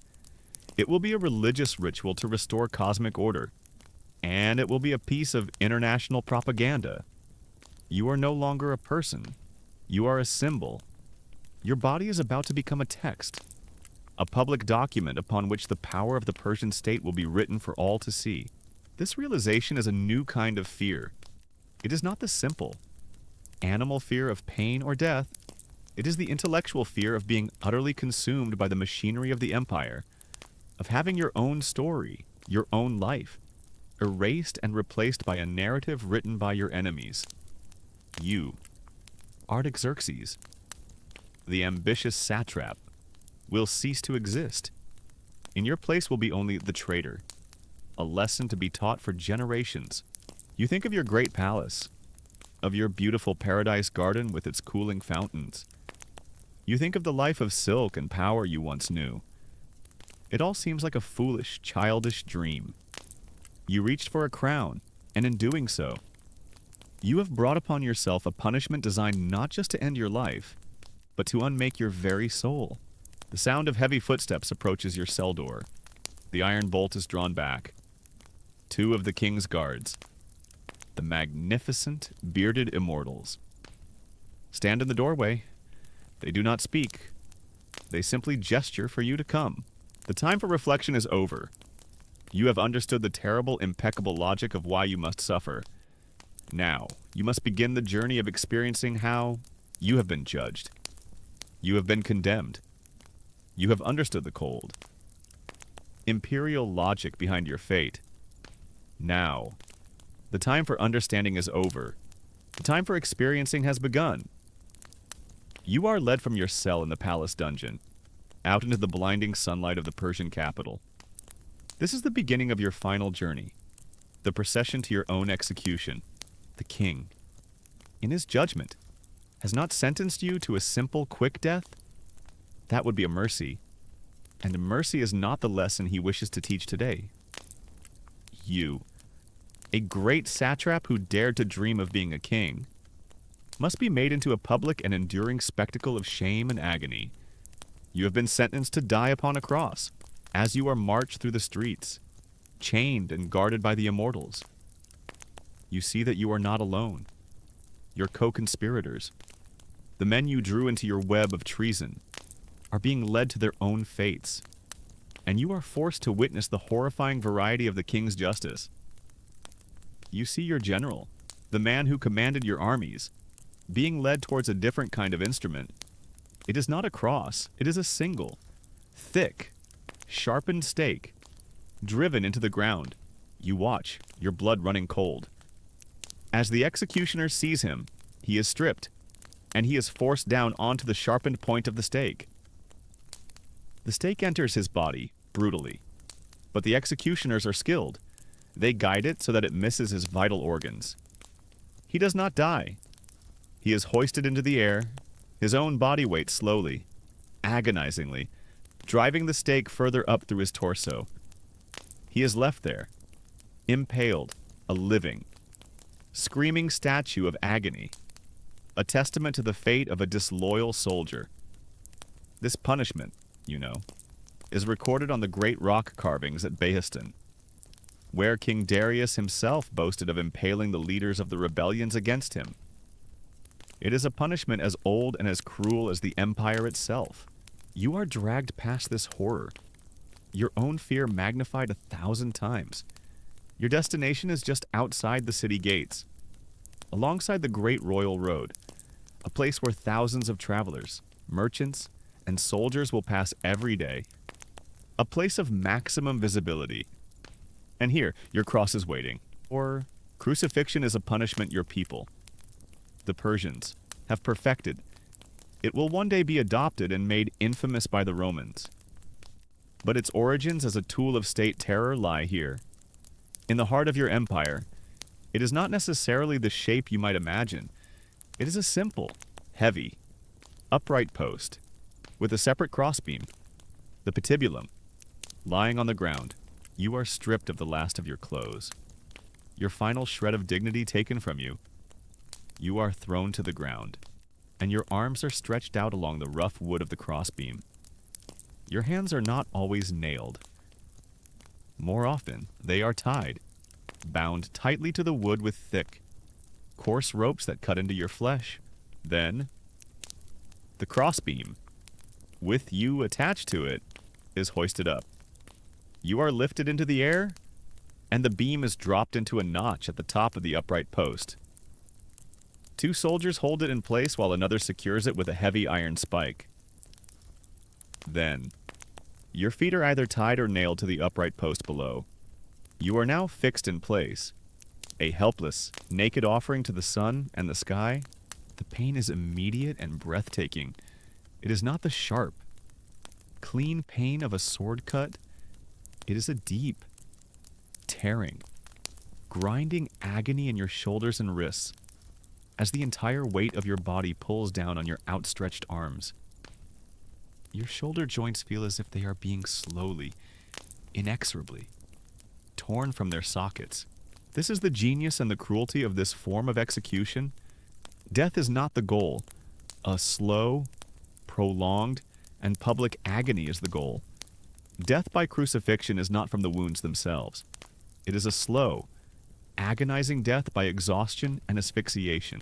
It will be a religious ritual to restore cosmic order. And it will be a piece of international propaganda. You are no longer a person. You are a symbol. Your body is about to become a text, a public document upon which the power of the Persian state will be written for all to see. This realization is a new kind of fear. It is not the simple, animal fear of pain or death. It is the intellectual fear of being utterly consumed by the machinery of the empire, of having your own story, your own life, erased and replaced by a narrative written by your enemies. You, Artaxerxes, the ambitious satrap, will cease to exist. In your place will be only the traitor, a lesson to be taught for generations. You think of your great palace, of your beautiful paradise garden with its cooling fountains. You think of the life of silk and power you once knew. It all seems like a foolish, childish dream. You reached for a crown, and in doing so, you have brought upon yourself a punishment designed not just to end your life, but to unmake your very soul. The sound of heavy footsteps approaches your cell door. The iron bolt is drawn back. Two of the king's guards, the magnificent, bearded immortals, stand in the doorway. They do not speak. They simply gesture for you to come. The time for reflection is over. You have understood the terrible, impeccable logic of why you must suffer. Now, you must begin the journey of experiencing how you have been judged. You have been condemned. You have understood the cold, imperial logic behind your fate. Now, the time for understanding is over. The time for experiencing has begun. You are led from your cell in the palace dungeon, out into the blinding sunlight of the Persian capital. This is the beginning of your final journey, the procession to your own execution. The king, in his judgment, has not sentenced you to a simple, quick death. That would be a mercy, and mercy is not the lesson he wishes to teach today. You, a great satrap who dared to dream of being a king, must be made into a public and enduring spectacle of shame and agony. You have been sentenced to die upon a cross, as you are marched through the streets, chained and guarded by the immortals. You see that you are not alone. Your co-conspirators, the men you drew into your web of treason, are being led to their own fates, and you are forced to witness the horrifying variety of the king's justice. You see your general, the man who commanded your armies, being led towards a different kind of instrument. It is not a cross, it is a single, thick, sharpened stake, driven into the ground. You watch, your blood running cold. As the executioner sees him, he is stripped, and he is forced down onto the sharpened point of the stake. The stake enters his body, brutally, but the executioners are skilled. They guide it so that it misses his vital organs. He does not die. He is hoisted into the air, his own body weight slowly, agonizingly, driving the stake further up through his torso. He is left there, impaled, a living, screaming statue of agony, a testament to the fate of a disloyal soldier. This punishment, you know, is recorded on the great rock carvings at Behistun, where King Darius himself boasted of impaling the leaders of the rebellions against him. It is a punishment as old and as cruel as the empire itself. You are dragged past this horror, your own fear magnified 1,000 times. Your destination is just outside the city gates, alongside the Great Royal Road, a place where thousands of travelers, merchants, and soldiers will pass every day. A place of maximum visibility. And here, your cross is waiting. Or, crucifixion is a punishment your people, the Persians, have perfected. It will one day be adopted and made infamous by the Romans. But its origins as a tool of state terror lie here. In the heart of your empire, it is not necessarily the shape you might imagine. It is a simple, heavy, upright post, with a separate crossbeam, the patibulum, lying on the ground. You are stripped of the last of your clothes. Your final shred of dignity taken from you. You are thrown to the ground, and your arms are stretched out along the rough wood of the crossbeam. Your hands are not always nailed. More often, they are tied, bound tightly to the wood with thick, coarse ropes that cut into your flesh. Then, the crossbeam, with you attached to it, is hoisted up. You are lifted into the air, and the beam is dropped into a notch at the top of the upright post. 2 soldiers hold it in place while another secures it with a heavy iron spike. Then, your feet are either tied or nailed to the upright post below. You are now fixed in place, a helpless, naked offering to the sun and the sky. The pain is immediate and breathtaking. It is not the sharp, clean pain of a sword cut. It is a deep, tearing, grinding agony in your shoulders and wrists as the entire weight of your body pulls down on your outstretched arms. Your shoulder joints feel as if they are being slowly, inexorably, torn from their sockets. This is the genius and the cruelty of this form of execution. Death is not the goal. A slow, prolonged, and public agony is the goal. Death by crucifixion is not from the wounds themselves. It is a slow, agonizing death by exhaustion and asphyxiation.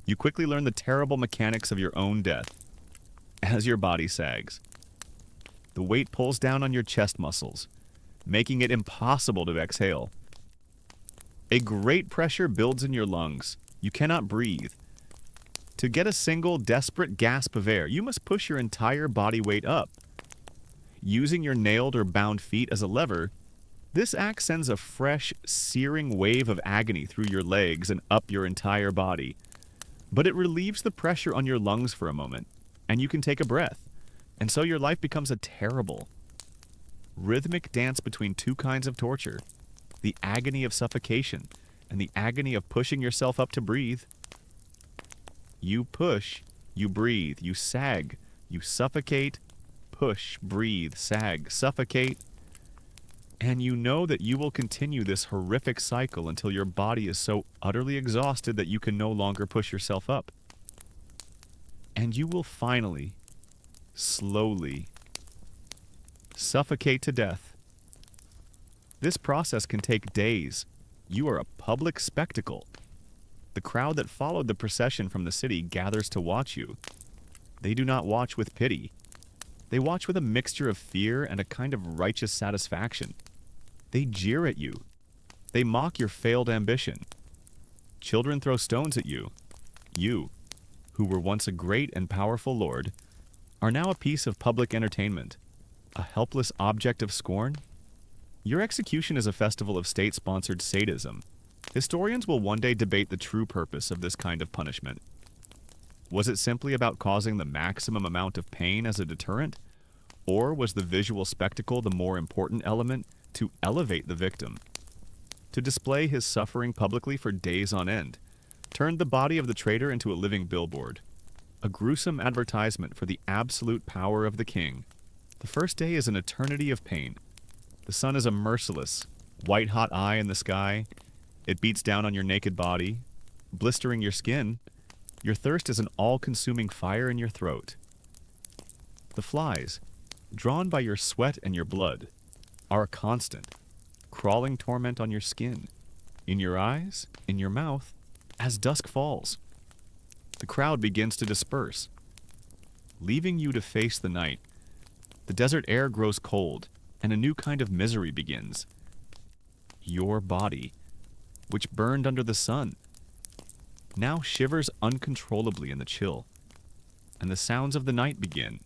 You quickly learn the terrible mechanics of your own death. As your body sags, the weight pulls down on your chest muscles, making it impossible to exhale. A great pressure builds in your lungs. You cannot breathe. To get a single, desperate gasp of air, you must push your entire body weight up. Using your nailed or bound feet as a lever, this act sends a fresh, searing wave of agony through your legs and up your entire body. But it relieves the pressure on your lungs for a moment, and you can take a breath. And so your life becomes a terrible, rhythmic dance between 2 kinds of torture: the agony of suffocation and the agony of pushing yourself up to breathe. You push, you breathe, you sag, you suffocate, push, breathe, sag, suffocate. And you know that you will continue this horrific cycle until your body is so utterly exhausted that you can no longer push yourself up. And you will finally, slowly, suffocate to death. This process can take days. You are a public spectacle. The crowd that followed the procession from the city gathers to watch you. They do not watch with pity. They watch with a mixture of fear and a kind of righteous satisfaction. They jeer at you. They mock your failed ambition. Children throw stones at you. You, who were once a great and powerful lord, are now a piece of public entertainment, a helpless object of scorn. Your execution is a festival of state-sponsored sadism. Historians will one day debate the true purpose of this kind of punishment. Was it simply about causing the maximum amount of pain as a deterrent? Or was the visual spectacle the more important element to elevate the victim? To display his suffering publicly for days on end turned the body of the traitor into a living billboard, a gruesome advertisement for the absolute power of the king. The first day is an eternity of pain. The sun is a merciless, white-hot eye in the sky. It beats down on your naked body, blistering your skin. Your thirst is an all-consuming fire in your throat. The flies, drawn by your sweat and your blood, are a constant, crawling torment on your skin, in your eyes, in your mouth, as dusk falls. The crowd begins to disperse, leaving you to face the night. The desert air grows cold, and a new kind of misery begins. Your body, which burned under the sun, now shivers uncontrollably in the chill, and the sounds of the night begin.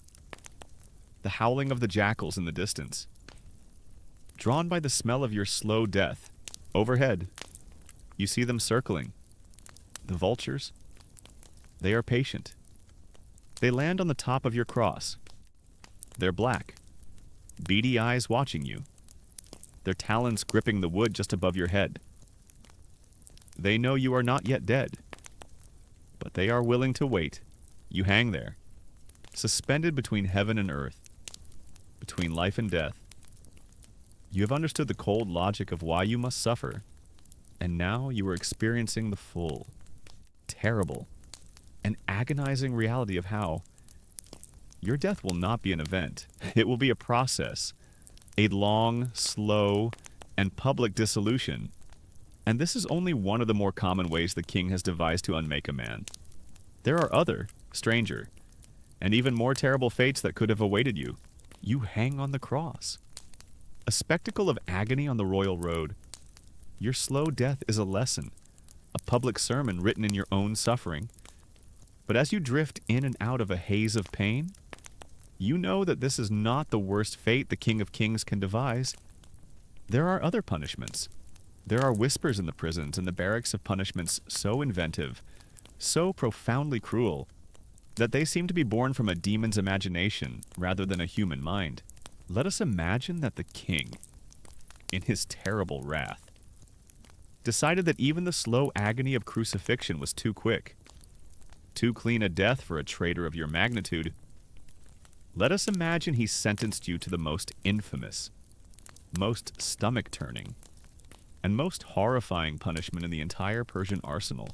The howling of the jackals in the distance. Drawn by the smell of your slow death, overhead, you see them circling. The vultures, they are patient. They land on the top of your cross. They're black, beady eyes watching you, their talons gripping the wood just above your head. They know you are not yet dead, but they are willing to wait. You hang there, suspended between heaven and earth, between life and death. You have understood the cold logic of why you must suffer, and now you are experiencing the full, terrible, and agonizing reality of how your death will not be an event. It will be a process, a long, slow, and public dissolution. And this is only one of the more common ways the king has devised to unmake a man. There are other, stranger, and even more terrible fates that could have awaited you. You hang on the cross. A spectacle of agony on the royal road. Your slow death is a lesson, a public sermon written in your own suffering. But as you drift in and out of a haze of pain, you know that this is not the worst fate the King of Kings can devise. There are other punishments. There are whispers in the prisons and the barracks of punishments so inventive, so profoundly cruel, that they seem to be born from a demon's imagination rather than a human mind. Let us imagine that the king, in his terrible wrath, decided that even the slow agony of crucifixion was too quick, too clean a death for a traitor of your magnitude. Let us imagine he sentenced you to the most infamous, most stomach-turning, and most horrifying punishment in the entire Persian arsenal,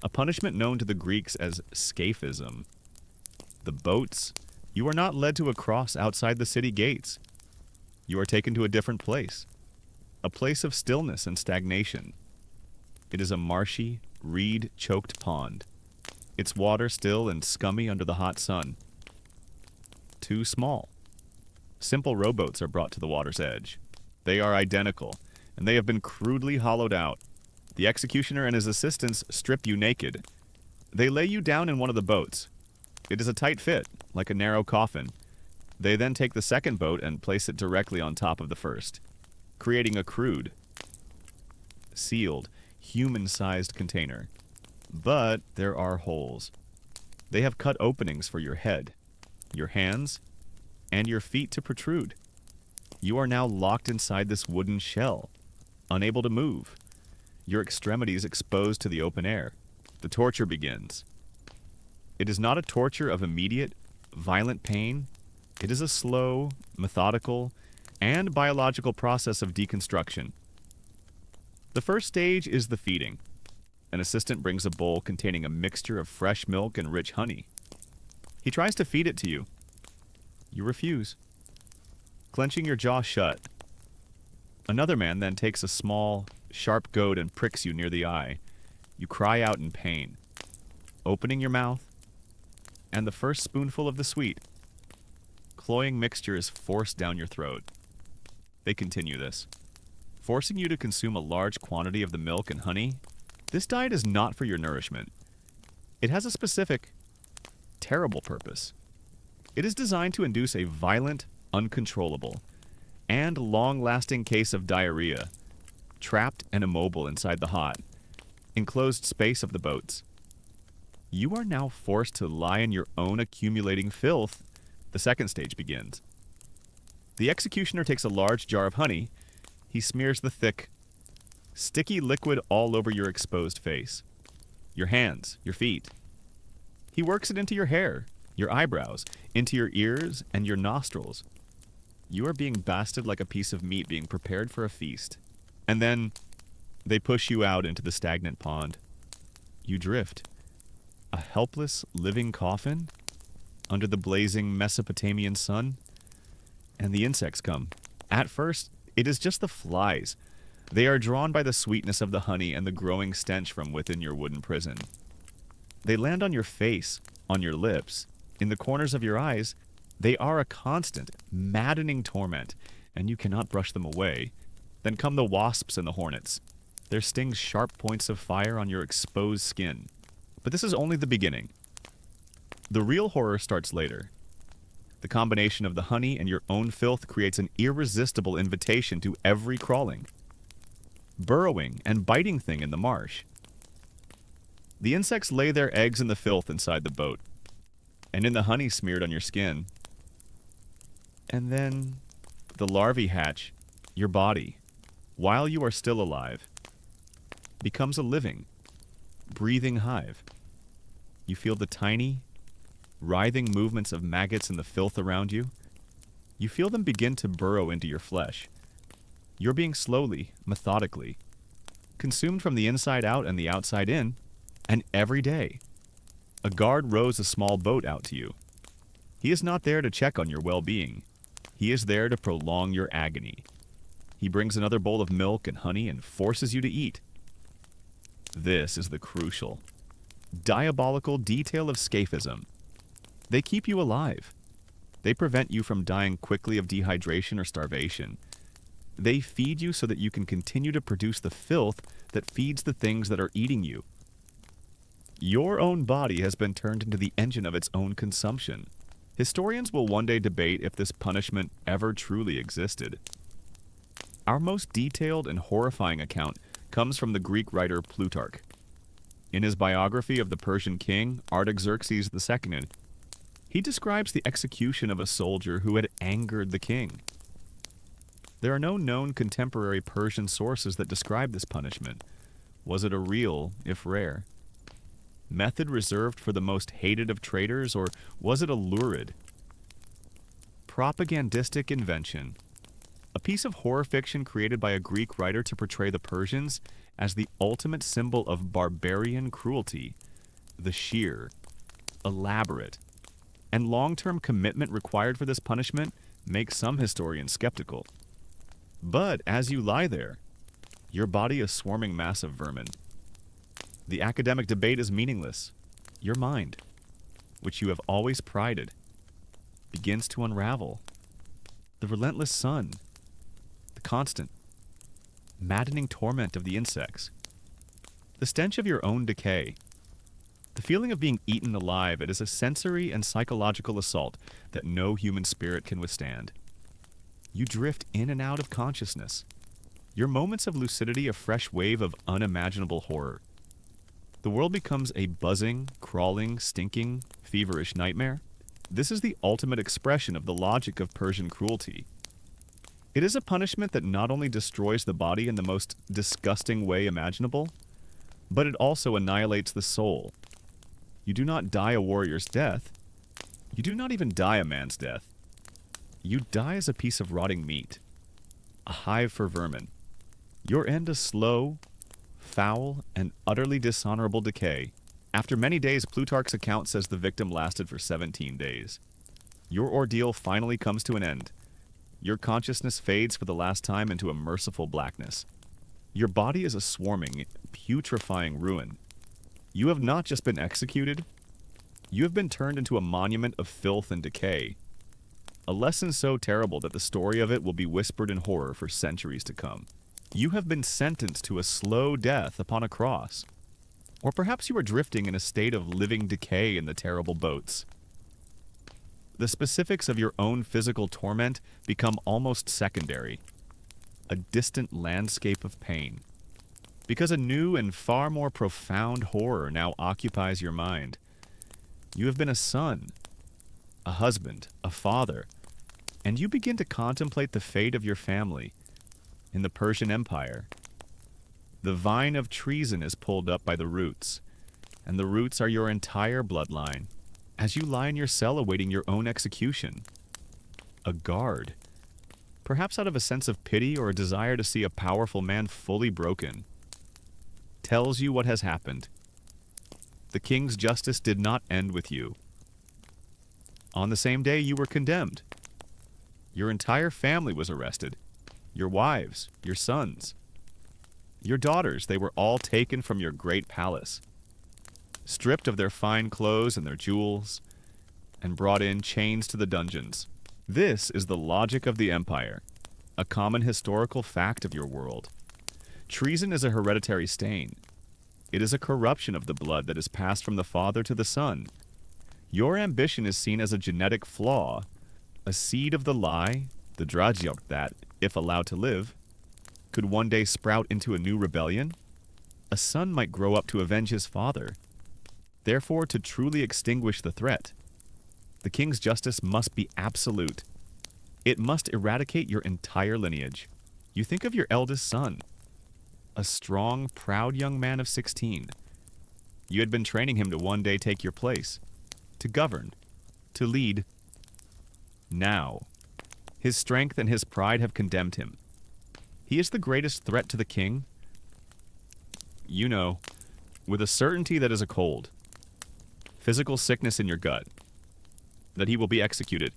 a punishment known to the Greeks as scaphism. The boats, you are not led to a cross outside the city gates. You are taken to a different place, a place of stillness and stagnation. It is a marshy, reed-choked pond, its water still and scummy under the hot sun. Too small. Simple rowboats are brought to the water's edge. They are identical, and they have been crudely hollowed out. The executioner and his assistants strip you naked. They lay you down in one of the boats. It is a tight fit, like a narrow coffin. They then take the second boat and place it directly on top of the first, creating a crude, sealed, human-sized container. But there are holes. They have cut openings for your head, your hands, and your feet to protrude. You are now locked inside this wooden shell, unable to move, your extremities exposed to the open air. The torture begins. It is not a torture of immediate, violent pain. It is a slow, methodical, and biological process of deconstruction. The first stage is the feeding. An assistant brings a bowl containing a mixture of fresh milk and rich honey. He tries to feed it to you. You refuse, clenching your jaw shut. Another man then takes a small, sharp goad and pricks you near the eye. You cry out in pain, opening your mouth, and the first spoonful of the sweet, cloying mixture is forced down your throat. They continue this, forcing you to consume a large quantity of the milk and honey. This diet is not for your nourishment. It has a specific, terrible purpose. It is designed to induce a violent, uncontrollable, and long-lasting case of diarrhea, trapped and immobile inside the hot, enclosed space of the boats. You are now forced to lie in your own accumulating filth. The second stage begins. The executioner takes a large jar of honey. He smears the thick, sticky liquid all over your exposed face, your hands, your feet. He works it into your hair, your eyebrows, into your ears and your nostrils. You are being basted like a piece of meat being prepared for a feast. And then they push you out into the stagnant pond. You drift, a helpless, living coffin, under the blazing Mesopotamian sun. And the insects come. At first, it is just the flies. They are drawn by the sweetness of the honey and the growing stench from within your wooden prison. They land on your face, on your lips, in the corners of your eyes. They are a constant, maddening torment, and you cannot brush them away. Then come the wasps and the hornets. Their stings sharp points of fire on your exposed skin. But this is only the beginning. The real horror starts later. The combination of the honey and your own filth creates an irresistible invitation to every crawling, burrowing, and biting thing in the marsh. The insects lay their eggs in the filth inside the boat, and in the honey smeared on your skin. And then the larvae hatch. Your body, while you are still alive, becomes a living, breathing hive. You feel the tiny, writhing movements of maggots in the filth around you. You feel them begin to burrow into your flesh. You're being slowly, methodically, consumed from the inside out and the outside in, and every day, a guard rows a small boat out to you. He is not there to check on your well-being. He is there to prolong your agony. He brings another bowl of milk and honey and forces you to eat. This is the crucial, diabolical detail of scaphism. They keep you alive. They prevent you from dying quickly of dehydration or starvation. They feed you so that you can continue to produce the filth that feeds the things that are eating you. Your own body has been turned into the engine of its own consumption. Historians will one day debate if this punishment ever truly existed. Our most detailed and horrifying account comes from the Greek writer Plutarch. In his biography of the Persian king Artaxerxes II, he describes the execution of a soldier who had angered the king. There are no known contemporary Persian sources that describe this punishment. Was it a real, if rare, method reserved for the most hated of traitors, or was it a lurid, propagandistic invention? A piece of horror fiction created by a Greek writer to portray the Persians as the ultimate symbol of barbarian cruelty. The sheer, elaborate, and long-term commitment required for this punishment makes some historians skeptical. But as you lie there, your body a swarming mass of vermin. The academic debate is meaningless. Your mind, which you have always prided, begins to unravel. The relentless sun, the constant, maddening torment of the insects, the stench of your own decay, the feeling of being eaten alive. It is a sensory and psychological assault that no human spirit can withstand. You drift in and out of consciousness. Your moments of lucidity a fresh wave of unimaginable horror. The world becomes a buzzing, crawling, stinking, feverish nightmare. This is the ultimate expression of the logic of Persian cruelty. It is a punishment that not only destroys the body in the most disgusting way imaginable, but it also annihilates the soul. You do not die a warrior's death. You do not even die a man's death. You die as a piece of rotting meat, a hive for vermin. Your end a slow, foul, and utterly dishonorable decay. After many days, Plutarch's account says the victim lasted for 17 days. Your ordeal finally comes to an end. Your consciousness fades for the last time into a merciful blackness. Your body is a swarming, putrefying ruin. You have not just been executed, you have been turned into a monument of filth and decay. A lesson so terrible that the story of it will be whispered in horror for centuries to come. You have been sentenced to a slow death upon a cross. Or perhaps you are drifting in a state of living decay in the terrible boats. The specifics of your own physical torment become almost secondary, a distant landscape of pain, because a new and far more profound horror now occupies your mind. You have been a son, a husband, a father, and you begin to contemplate the fate of your family in the Persian Empire. The vine of treason is pulled up by the roots, and the roots are your entire bloodline. As you lie in your cell awaiting your own execution, a guard, perhaps out of a sense of pity or a desire to see a powerful man fully broken, tells you what has happened. The king's justice did not end with you. On the same day, you were condemned. Your entire family was arrested. Your wives, your sons, your daughters, they were all taken from your great palace. stripped of their fine clothes and their jewels, and brought in chains to the dungeons. This is the logic of the empire, a common historical fact of your world. Treason is a hereditary stain. It is a corruption of the blood that is passed from the father to the son. Your ambition is seen as a genetic flaw, a seed of the lie, the drajok that, if allowed to live, could one day sprout into a new rebellion. A son might grow up to avenge his father. Therefore, to truly extinguish the threat, the king's justice must be absolute. It must eradicate your entire lineage. You think of your eldest son, a strong, proud young man of 16. You had been training him to one day take your place, to govern, to lead. Now, his strength and his pride have condemned him. He is the greatest threat to the king. You know, with a certainty that is a cold, physical sickness in your gut, that he will be executed.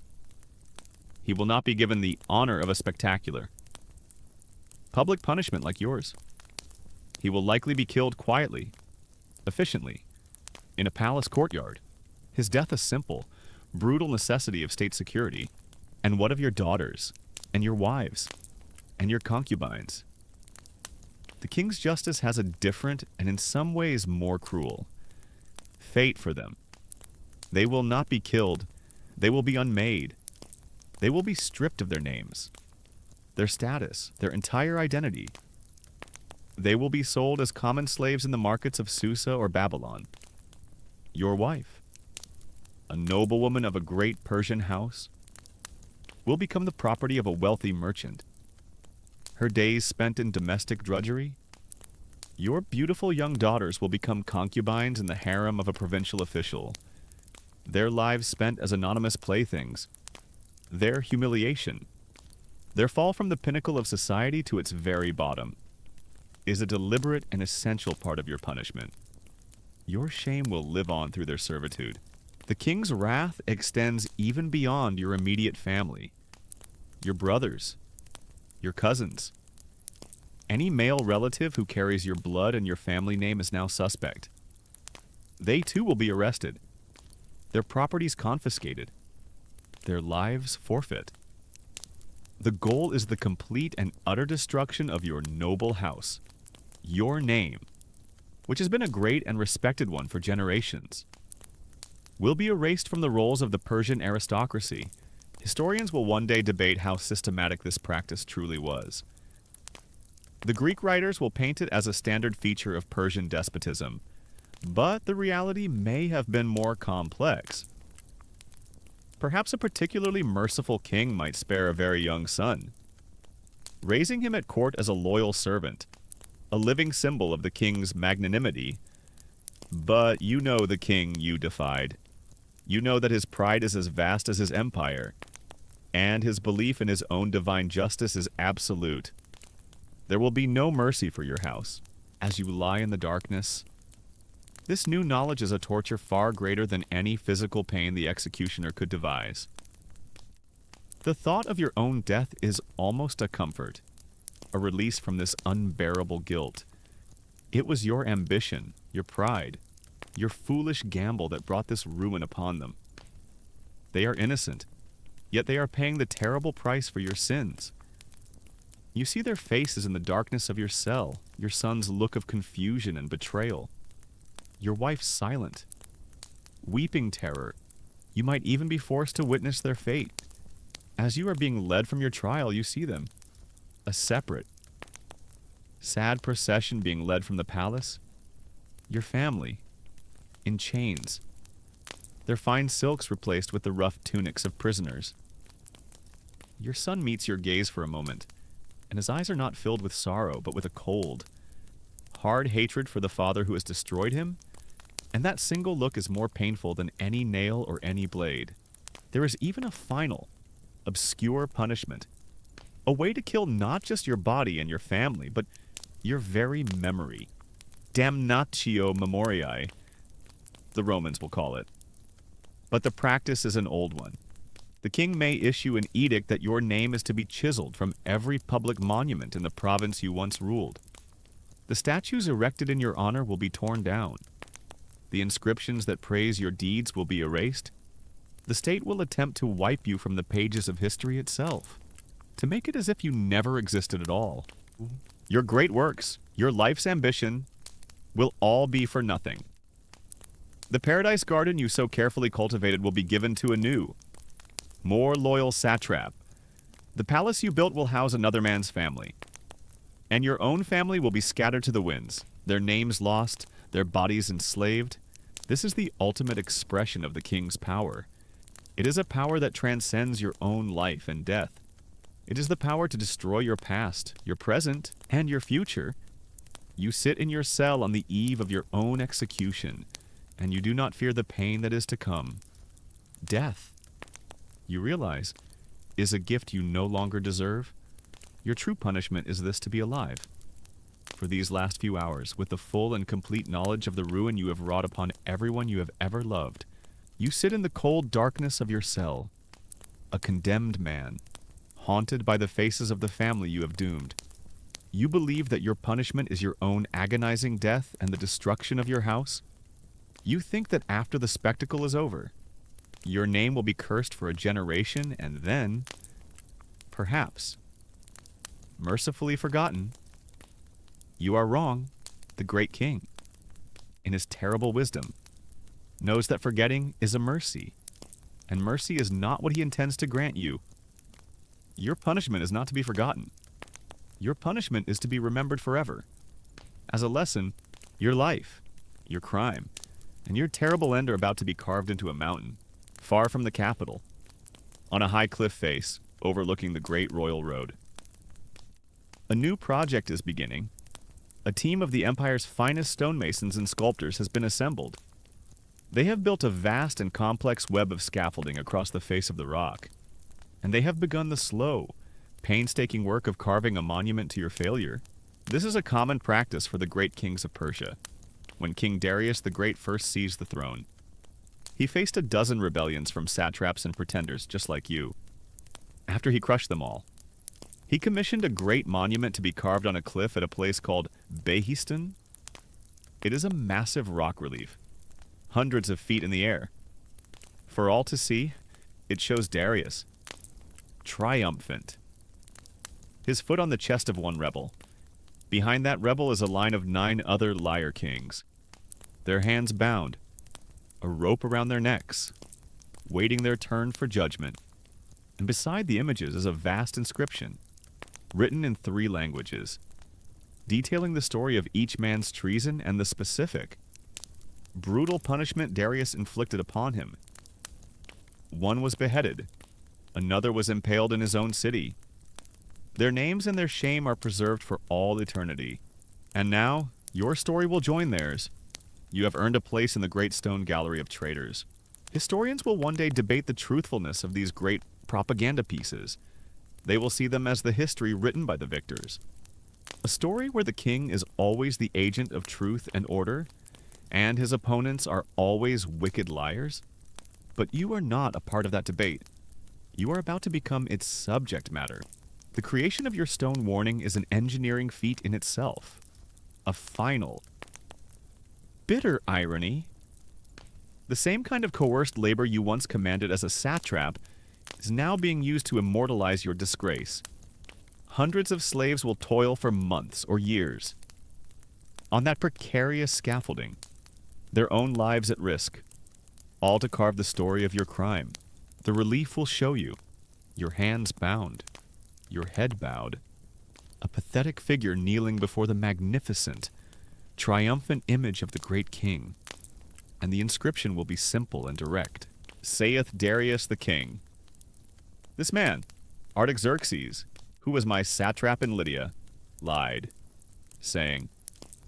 He will not be given the honor of a spectacular, public punishment like yours. He will likely be killed quietly, efficiently, in a palace courtyard. His death a simple, brutal necessity of state security. And what of your daughters, and your wives, and your concubines? The king's justice has a different, and in some ways more cruel, fate for them. They will not be killed. They will be unmade. They will be stripped of their names, their status, their entire identity. They will be sold as common slaves in the markets of Susa or Babylon. Your wife, a noblewoman of a great Persian house, will become the property of a wealthy merchant. Her days spent in domestic drudgery. Your beautiful young daughters will become concubines in the harem of a provincial official. Their lives spent as anonymous playthings. Their humiliation, their fall from the pinnacle of society to its very bottom, is a deliberate and essential part of your punishment. Your shame will live on through their servitude. The king's wrath extends even beyond your immediate family, your brothers, your cousins. Any male relative who carries your blood and your family name is now suspect. They too will be arrested, their properties confiscated, their lives forfeit. The goal is the complete and utter destruction of your noble house, your name, which has been a great and respected one for generations, will be erased from the rolls of the Persian aristocracy. Historians will one day debate how systematic this practice truly was. The Greek writers will paint it as a standard feature of Persian despotism, but the reality may have been more complex. Perhaps a particularly merciful king might spare a very young son, raising him at court as a loyal servant, a living symbol of the king's magnanimity. But you know the king you defied. You know that his pride is as vast as his empire, and his belief in his own divine justice is absolute. There will be no mercy for your house as you lie in the darkness. This new knowledge is a torture far greater than any physical pain the executioner could devise. The thought of your own death is almost a comfort, a release from this unbearable guilt. It was your ambition, your pride, your foolish gamble that brought this ruin upon them. They are innocent, yet they are paying the terrible price for your sins. You see their faces in the darkness of your cell, your son's look of confusion and betrayal, your wife's silent, weeping terror. You might even be forced to witness their fate. As you are being led from your trial, you see them, a separate, sad procession being led from the palace. Your family, in chains, their fine silks replaced with the rough tunics of prisoners. Your son meets your gaze for a moment, and his eyes are not filled with sorrow, but with a cold, hard hatred for the father who has destroyed him, and that single look is more painful than any nail or any blade. There is even a final, obscure punishment, a way to kill not just your body and your family, but your very memory. Damnatio memoriae, the Romans will call it. But the practice is an old one. The king may issue an edict that your name is to be chiseled from every public monument in the province you once ruled. The statues erected in your honor will be torn down. The inscriptions that praise your deeds will be erased. The state will attempt to wipe you from the pages of history itself, to make it as if you never existed at all. Your great works, your life's ambition, will all be for nothing. The paradise garden you so carefully cultivated will be given to a new, more loyal satrap. The palace you built will house another man's family. And your own family will be scattered to the winds, their names lost, their bodies enslaved. This is the ultimate expression of the king's power. It is a power that transcends your own life and death. It is the power to destroy your past, your present, and your future. You sit in your cell on the eve of your own execution, and you do not fear the pain that is to come. Death, you realize, is a gift you no longer deserve. Your true punishment is this: to be alive. For these last few hours, with the full and complete knowledge of the ruin you have wrought upon everyone you have ever loved, you sit in the cold darkness of your cell, a condemned man, haunted by the faces of the family you have doomed. You believe that your punishment is your own agonizing death and the destruction of your house. You think that after the spectacle is over, your name will be cursed for a generation and then, perhaps, mercifully forgotten. You are wrong. The great king, in his terrible wisdom, knows that forgetting is a mercy, and mercy is not what he intends to grant you. Your punishment is not to be forgotten. Your punishment is to be remembered forever. As a lesson, your life, your crime, and your terrible end are about to be carved into a mountain, far from the capital, on a high cliff face overlooking the great royal road. A new project is beginning. A team of the Empire's finest stonemasons and sculptors has been assembled. They have built a vast and complex web of scaffolding across the face of the rock, and they have begun the slow, painstaking work of carving a monument to your failure. This is a common practice for the great kings of Persia. When King Darius the Great first seized the throne, he faced a dozen rebellions from satraps and pretenders just like you. After he crushed them all, he commissioned a great monument to be carved on a cliff at a place called Behistan. It is a massive rock relief, hundreds of feet in the air. For all to see, it shows Darius, triumphant, his foot on the chest of one rebel. Behind that rebel is a line of 9 other liar kings, their hands bound, a rope around their necks, waiting their turn for judgment. And beside the images is a vast inscription, written in 3 languages, detailing the story of each man's treason and the specific, brutal punishment Darius inflicted upon him. One was beheaded, another was impaled in his own city. Their names and their shame are preserved for all eternity. And now, your story will join theirs. You have earned a place in the great stone gallery of traitors. Historians will one day debate the truthfulness of these great propaganda pieces. They will see them as the history written by the victors. A story where the king is always the agent of truth and order, and his opponents are always wicked liars. But you are not a part of that debate. You are about to become its subject matter. The creation of your stone warning is an engineering feat in itself. A final, bitter irony. The same kind of coerced labor you once commanded as a satrap is now being used to immortalize your disgrace. Hundreds of slaves will toil for months or years on that precarious scaffolding, their own lives at risk, all to carve the story of your crime. The relief will show you, your hands bound, your head bowed, a pathetic figure kneeling before the magnificent, triumphant image of the great king. And the inscription will be simple and direct. Saith Darius the king. This man, Artaxerxes, who was my satrap in Lydia, lied, saying,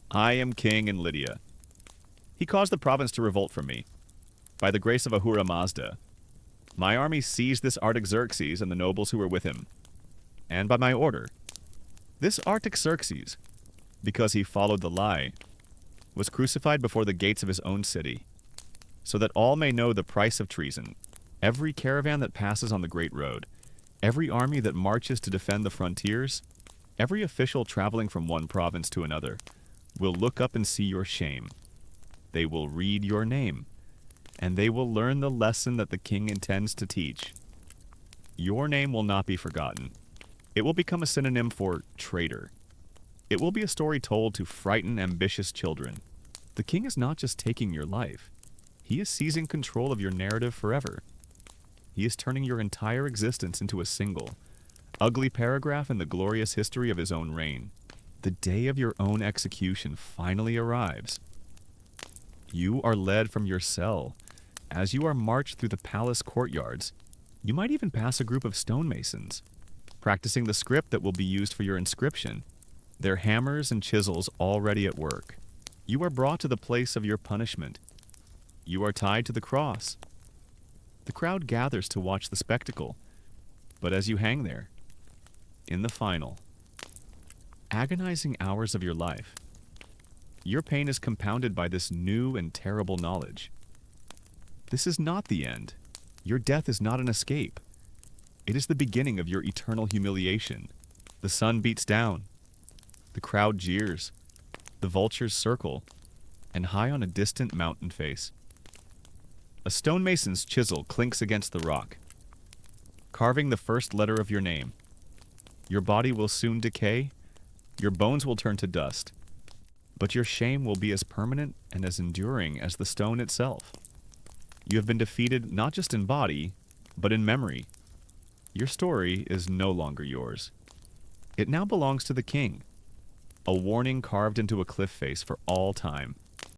I am king in Lydia. He caused the province to revolt from me. By the grace of Ahura Mazda, my army seized this Artaxerxes and the nobles who were with him. And by my order, this Artaxerxes, because he followed the lie, was crucified before the gates of his own city, so that all may know the price of treason. Every caravan that passes on the great road, every army that marches to defend the frontiers, every official traveling from one province to another, will look up and see your shame. They will read your name, and they will learn the lesson that the king intends to teach. Your name will not be forgotten. It will become a synonym for traitor. It will be a story told to frighten ambitious children. The king is not just taking your life. He is seizing control of your narrative forever. He is turning your entire existence into a single, ugly paragraph in the glorious history of his own reign. The day of your own execution finally arrives. You are led from your cell. As you are marched through the palace courtyards, you might even pass a group of stonemasons, practicing the script that will be used for your inscription, their hammers and chisels already at work. You are brought to the place of your punishment. You are tied to the cross. The crowd gathers to watch the spectacle, but as you hang there, in the final, agonizing hours of your life, your pain is compounded by this new and terrible knowledge. This is not the end. Your death is not an escape. It is the beginning of your eternal humiliation. The sun beats down. The crowd jeers. The vultures circle. And high on a distant mountain face, a stonemason's chisel clinks against the rock, carving the first letter of your name. Your body will soon decay. Your bones will turn to dust. But your shame will be as permanent and as enduring as the stone itself. You have been defeated not just in body, but in memory. Your story is no longer yours. It now belongs to the king, a warning carved into a cliff face for all time.